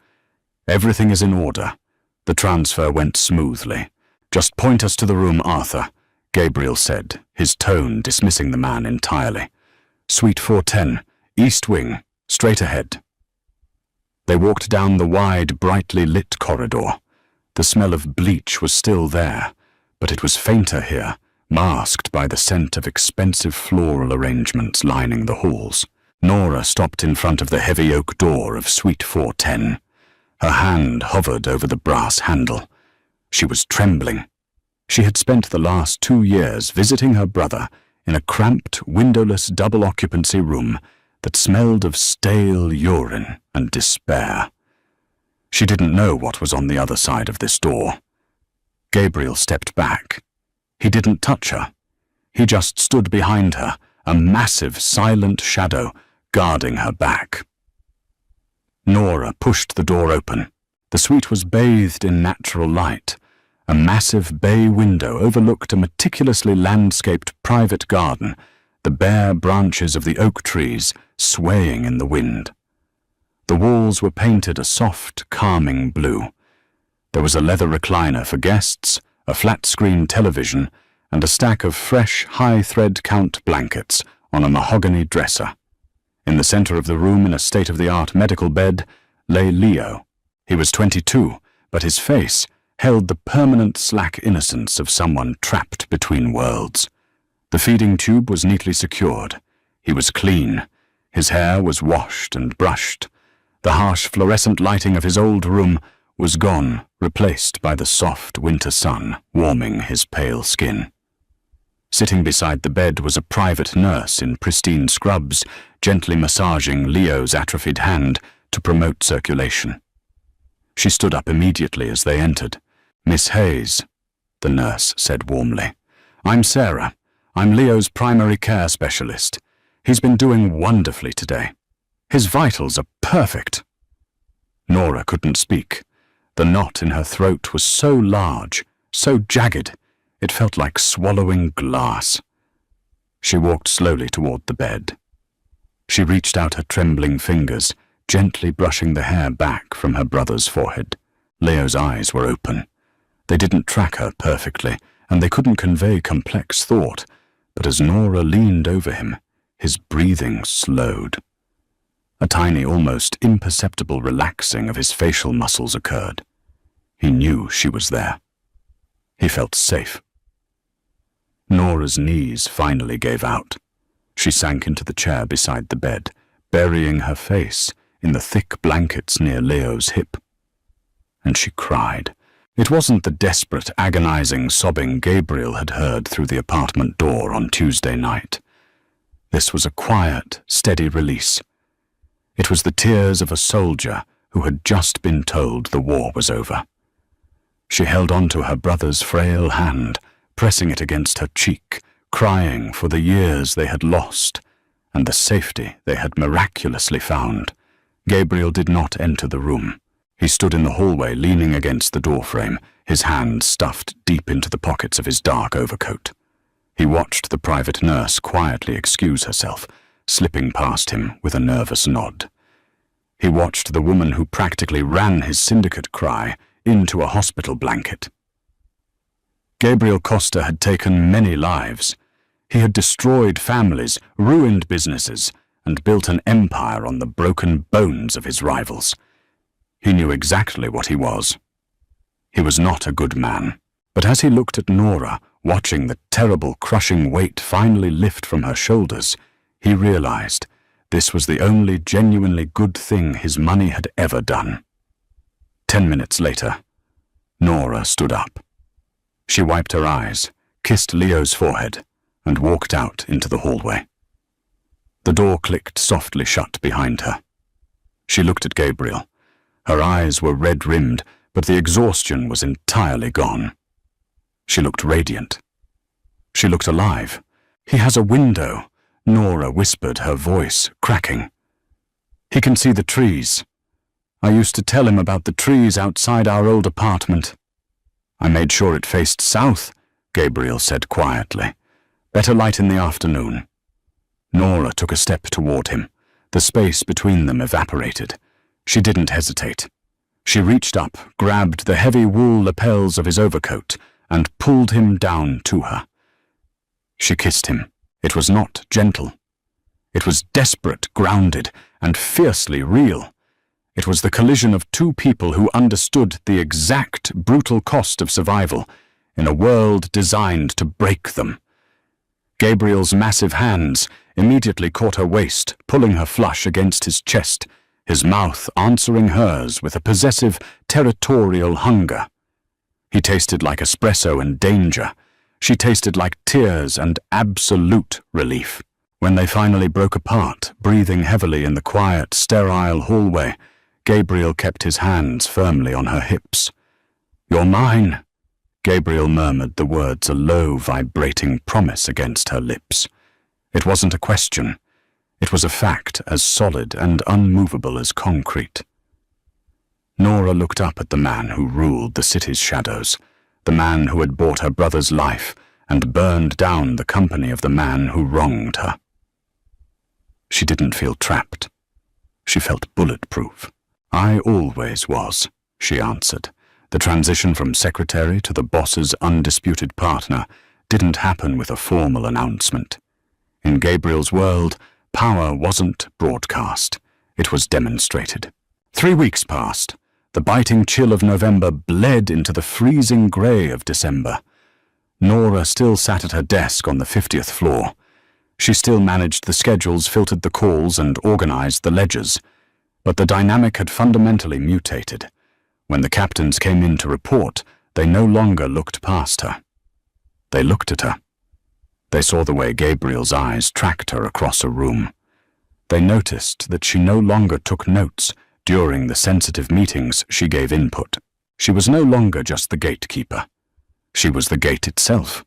"Everything is in order. The transfer went smoothly. Just point us to the room, Arthur," Gabriel said, his tone dismissing the man entirely. "Suite 410, East Wing. Straight ahead." They walked down the wide, brightly lit corridor. The smell of bleach was still there, but it was fainter here, masked by the scent of expensive floral arrangements lining the halls. Nora stopped in front of the heavy oak door of Suite 410. Her hand hovered over the brass handle. She was trembling. She had spent the last 2 years visiting her brother in a cramped, windowless double-occupancy room that smelled of stale urine and despair. She didn't know what was on the other side of this door. Gabriel stepped back. He didn't touch her. He just stood behind her, a massive, silent shadow guarding her back. Nora pushed the door open. The suite was bathed in natural light. A massive bay window overlooked a meticulously landscaped private garden, the bare branches of the oak trees swaying in the wind. The walls were painted a soft, calming blue. There was a leather recliner for guests, a flat-screen television, and a stack of fresh, high-thread count blankets on a mahogany dresser. In the center of the room, in a state-of-the-art medical bed, lay Leo. He was 22, but his face held the permanent slack innocence of someone trapped between worlds. The feeding tube was neatly secured. He was clean. His hair was washed and brushed. The harsh fluorescent lighting of his old room was gone, replaced by the soft winter sun warming his pale skin. Sitting beside the bed was a private nurse in pristine scrubs, gently massaging Leo's atrophied hand to promote circulation. She stood up immediately as they entered. "Miss Hayes," the nurse said warmly. "I'm Sarah. I'm Leo's primary care specialist. He's been doing wonderfully today. His vitals are perfect." Nora couldn't speak. The knot in her throat was so large, so jagged, it felt like swallowing glass. She walked slowly toward the bed. She reached out her trembling fingers, gently brushing the hair back from her brother's forehead. Leo's eyes were open. They didn't track her perfectly, and they couldn't convey complex thought, but as Nora leaned over him, his breathing slowed. A tiny, almost imperceptible relaxing of his facial muscles occurred. He knew she was there. He felt safe. Nora's knees finally gave out. She sank into the chair beside the bed, burying her face in the thick blankets near Leo's hip. And she cried. It wasn't the desperate, agonizing sobbing Gabriel had heard through the apartment door on Tuesday night. This was a quiet, steady release. It was the tears of a soldier who had just been told the war was over. She held on to her brother's frail hand, pressing it against her cheek, crying for the years they had lost and the safety they had miraculously found. Gabriel did not enter the room. He stood in the hallway, leaning against the doorframe, his hands stuffed deep into the pockets of his dark overcoat. He watched the private nurse quietly excuse herself, slipping past him with a nervous nod. He watched the woman who practically ran his syndicate cry into a hospital blanket. Gabriel Costa had taken many lives. He had destroyed families, ruined businesses, and built an empire on the broken bones of his rivals. He knew exactly what he was. He was not a good man, but as he looked at Nora, watching the terrible, crushing weight finally lift from her shoulders, he realized this was the only genuinely good thing his money had ever done. 10 minutes later, Nora stood up. She wiped her eyes, kissed Leo's forehead, and walked out into the hallway. The door clicked softly shut behind her. She looked at Gabriel. Her eyes were red-rimmed, but the exhaustion was entirely gone. She looked radiant. She looked alive. "He has a window," Nora whispered, her voice cracking. "He can see the trees. I used to tell him about the trees outside our old apartment." "I made sure it faced south," Gabriel said quietly. "Better light in the afternoon." Nora took a step toward him. The space between them evaporated. She didn't hesitate. She reached up, grabbed the heavy wool lapels of his overcoat, and pulled him down to her. She kissed him. It was not gentle. It was desperate, grounded, and fiercely real. It was the collision of two people who understood the exact brutal cost of survival in a world designed to break them. Gabriel's massive hands immediately caught her waist, pulling her flush against his chest, his mouth answering hers with a possessive, territorial hunger. He tasted like espresso and danger. She tasted like tears and absolute relief. When they finally broke apart, breathing heavily in the quiet, sterile hallway, Gabriel kept his hands firmly on her hips. "You're mine," Gabriel murmured the words, a low, vibrating promise against her lips. It wasn't a question. It was a fact as solid and unmovable as concrete. Nora looked up at the man who ruled the city's shadows, the man who had bought her brother's life and burned down the company of the man who wronged her. She didn't feel trapped. She felt bulletproof. "I always was," she answered. The transition from secretary to the boss's undisputed partner didn't happen with a formal announcement. In Gabriel's world, power wasn't broadcast. It was demonstrated. 3 weeks passed. The biting chill of November bled into the freezing grey of December. Nora still sat at her desk on the 50th floor. She still managed the schedules, filtered the calls, and organized the ledgers. But the dynamic had fundamentally mutated. When the captains came in to report, they no longer looked past her. They looked at her. They saw the way Gabriel's eyes tracked her across a room. They noticed that she no longer took notes during the sensitive meetings she gave input. She was no longer just the gatekeeper. She was the gate itself.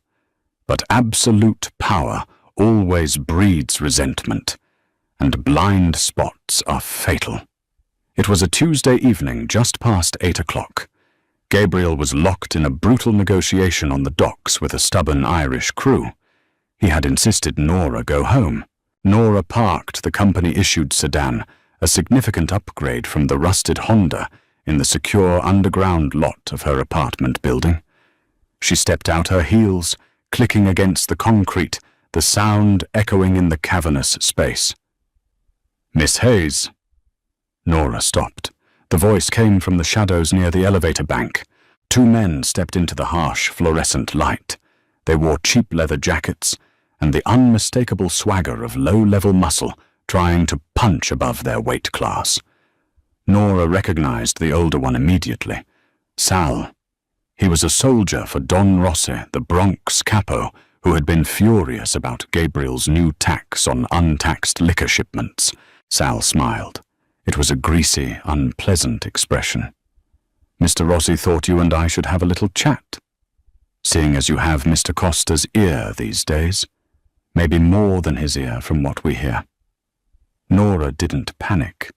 But absolute power always breeds resentment, and blind spots are fatal. It was a Tuesday evening just past 8 o'clock. Gabriel was locked in a brutal negotiation on the docks with a stubborn Irish crew. He had insisted Nora go home. Nora parked the company-issued sedan, a significant upgrade from the rusted Honda, in the secure underground lot of her apartment building. She stepped out, her heels clicking against the concrete, the sound echoing in the cavernous space. "Miss Hayes." Nora stopped. The voice came from the shadows near the elevator bank. 2 men stepped into the harsh fluorescent light. They wore cheap leather jackets and the unmistakable swagger of low-level muscle trying to punch above their weight class. Nora recognized the older one immediately. Sal. He was a soldier for Don Rossi, the Bronx capo, who had been furious about Gabriel's new tax on untaxed liquor shipments. Sal smiled. It was a greasy, unpleasant expression. "Mr. Rossi thought you and I should have a little chat. Seeing as you have Mr. Costa's ear these days, maybe more than his ear from what we hear." Nora didn't panic.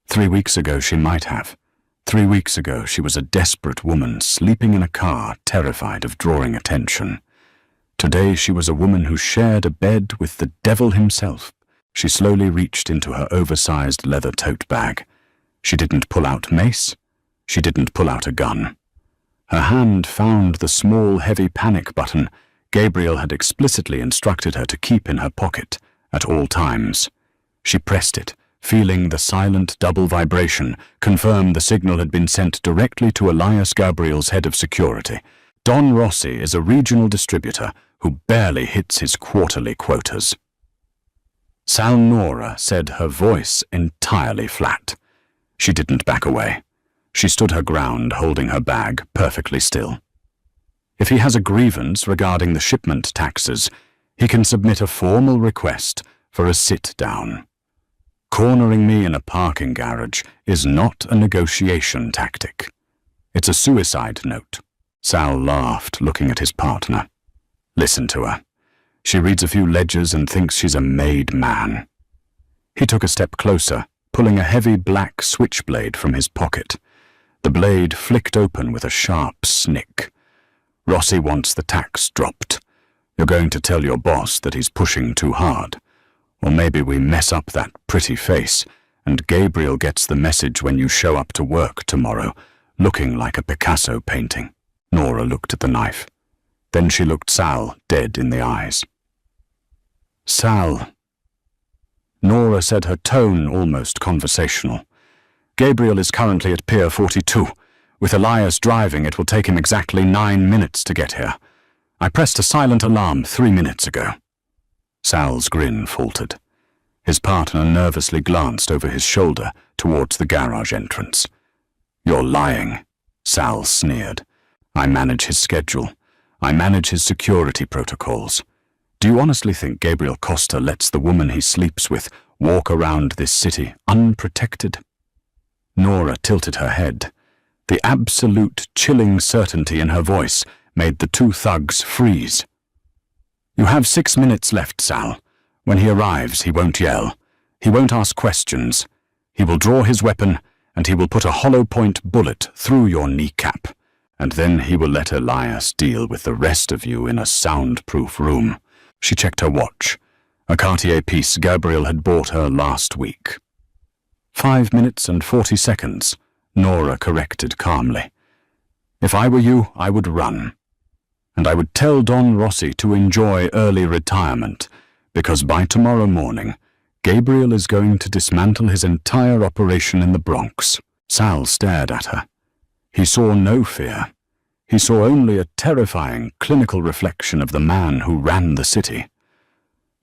3 weeks ago she might have. 3 weeks ago she was a desperate woman sleeping in a car, terrified of drawing attention. Today she was a woman who shared a bed with the devil himself. She slowly reached into her oversized leather tote bag. She didn't pull out mace. She didn't pull out a gun. Her hand found the small, heavy panic button Gabriel had explicitly instructed her to keep in her pocket at all times. She pressed it, feeling the silent double vibration confirm the signal had been sent directly to Elias Gabriel's head of security. Don Rossi is a regional distributor who barely hits his quarterly quotas. Sal. Nora said, her voice entirely flat. She didn't back away. She stood her ground, holding her bag perfectly still. If he has a grievance regarding the shipment taxes, he can submit a formal request for a sit-down. Cornering me in a parking garage is not a negotiation tactic. It's a suicide note. Sal laughed, looking at his partner. Listen to her. She reads a few ledgers and thinks she's a made man. He took a step closer, pulling a heavy black switchblade from his pocket. The blade flicked open with a sharp snick. Rossi wants the tax dropped. You're going to tell your boss that he's pushing too hard. Or maybe we mess up that pretty face, and Gabriel gets the message when you show up to work tomorrow, looking like a Picasso painting. Nora looked at the knife. Then she looked Sal dead in the eyes. Sal. Nora said, her tone almost conversational. Gabriel is currently at Pier 42. With Elias driving, it will take him exactly 9 minutes to get here. I pressed a silent alarm 3 minutes ago. Sal's grin faltered. His partner nervously glanced over his shoulder towards the garage entrance. You're lying, Sal sneered. I manage his schedule. I manage his security protocols. Do you honestly think Gabriel Costa lets the woman he sleeps with walk around this city unprotected? Nora tilted her head. The absolute chilling certainty in her voice made the two thugs freeze. You have 6 minutes left, Sal. When he arrives, he won't yell. He won't ask questions. He will draw his weapon, and he will put a hollow-point bullet through your kneecap. and then he will let Elias deal with the rest of you in a soundproof room. She checked her watch. A Cartier piece Gabriel had bought her last week. 5 minutes and 40 seconds, Nora corrected calmly. If I were you, I would run. And I would tell Don Rossi to enjoy early retirement, because by tomorrow morning, Gabriel is going to dismantle his entire operation in the Bronx. Sal stared at her. He saw no fear. He saw only a terrifying, clinical reflection of the man who ran the city.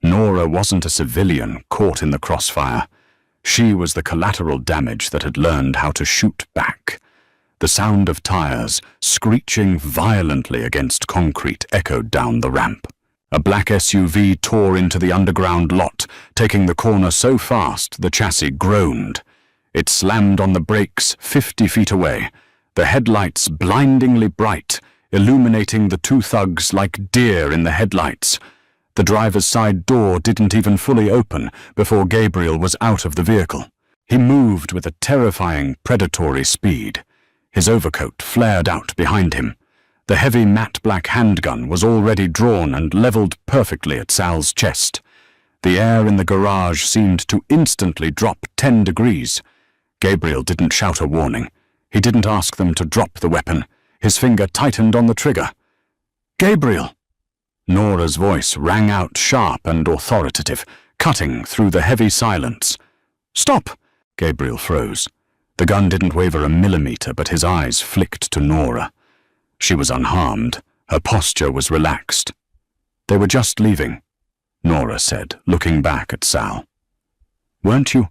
Nora wasn't a civilian caught in the crossfire. She was the collateral damage that had learned how to shoot back. The sound of tires screeching violently against concrete echoed down the ramp. A black SUV tore into the underground lot, taking the corner so fast the chassis groaned. It slammed on the brakes 50 feet away, the headlights blindingly bright, illuminating the two thugs like deer in the headlights. The driver's side door didn't even fully open before Gabriel was out of the vehicle. He moved with a terrifying, predatory speed. His overcoat flared out behind him. The heavy matte black handgun was already drawn and leveled perfectly at Sal's chest. The air in the garage seemed to instantly drop 10 degrees. Gabriel didn't shout a warning. He didn't ask them to drop the weapon. His finger tightened on the trigger. "Gabriel!" Nora's voice rang out sharp and authoritative, cutting through the heavy silence. "Stop!" Gabriel froze. The gun didn't waver a millimeter, but his eyes flicked to Nora. She was unharmed. Her posture was relaxed. "They were just leaving," Nora said, looking back at Sal. "Weren't you?"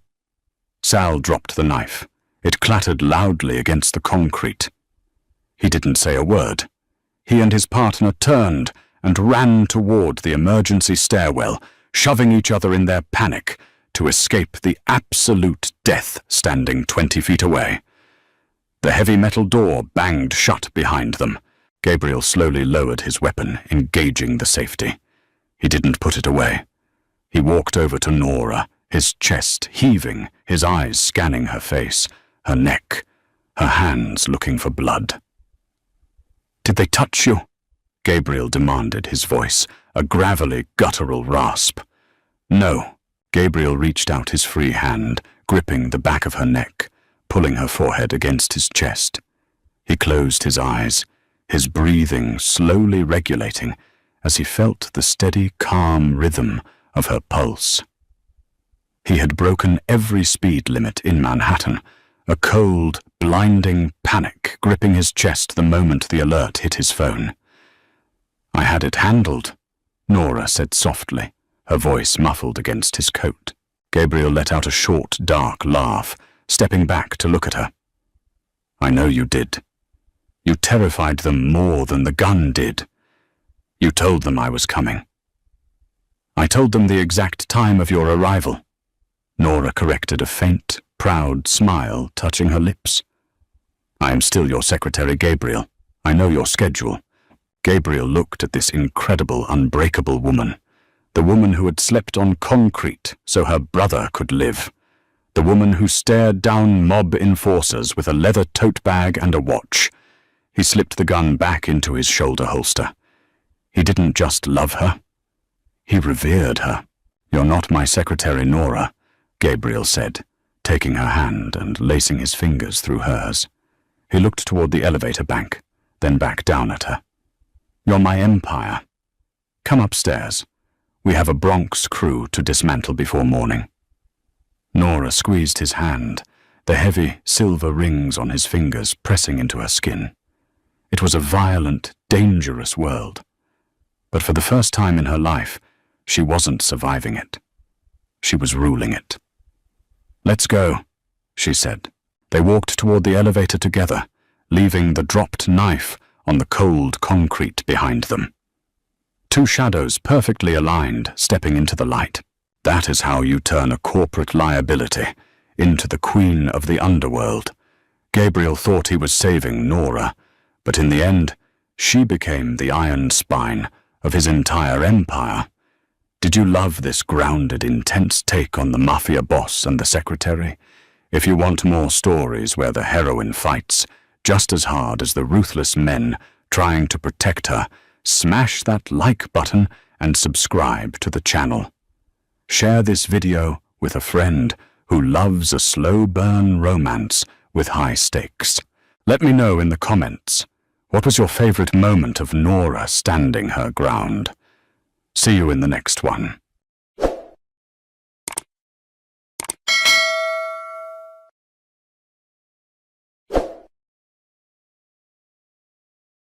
Sal dropped the knife. It clattered loudly against the concrete. He didn't say a word. He and his partner turned and ran toward the emergency stairwell, shoving each other in their panic to escape the absolute death standing 20 feet away. The heavy metal door banged shut behind them. Gabriel slowly lowered his weapon, engaging the safety. He didn't put it away. He walked over to Nora, his chest heaving, his eyes scanning her face, her neck, her hands looking for blood. "Did they touch you?" Gabriel demanded, his voice a gravelly, guttural rasp. "No." Gabriel reached out his free hand, gripping the back of her neck, pulling her forehead against his chest. He closed his eyes, his breathing slowly regulating as he felt the steady, calm rhythm of her pulse. He had broken every speed limit in Manhattan, a cold, blinding panic gripping his chest the moment the alert hit his phone. "I had it handled," Nora said softly, her voice muffled against his coat. Gabriel let out a short, dark laugh, stepping back to look at her. "I know you did. You terrified them more than the gun did. You told them I was coming." "I told them the exact time of your arrival." Nora corrected a faint, proud smile touching her lips. "I am still your secretary, Gabriel. I know your schedule." Gabriel looked at this incredible, unbreakable woman. The woman who had slept on concrete so her brother could live. The woman who stared down mob enforcers with a leather tote bag and a watch. He slipped the gun back into his shoulder holster. He didn't just love her. He revered her. "You're not my secretary, Nora," Gabriel said, taking her hand and lacing his fingers through hers. He looked toward the elevator bank, then back down at her. "You're my empire. Come upstairs. We have a Bronx crew to dismantle before morning." Nora squeezed his hand, the heavy silver rings on his fingers pressing into her skin. It was a violent, dangerous world. But for the first time in her life, she wasn't surviving it. She was ruling it. "Let's go," she said. They walked toward the elevator together, leaving the dropped knife on the cold concrete behind them. Two shadows perfectly aligned, stepping into the light. That is how you turn a corporate liability into the queen of the underworld. Gabriel thought he was saving Nora, but in the end, she became the iron spine of his entire empire. Did you love this grounded, intense take on the Mafia Boss and the secretary? If you want more stories where the heroine fights, just as hard as the ruthless men trying to protect her, smash that like button and subscribe to the channel. Share this video with a friend who loves a slow burn romance with high stakes. Let me know in the comments, what was your favorite moment of Nora standing her ground? See you in the next one.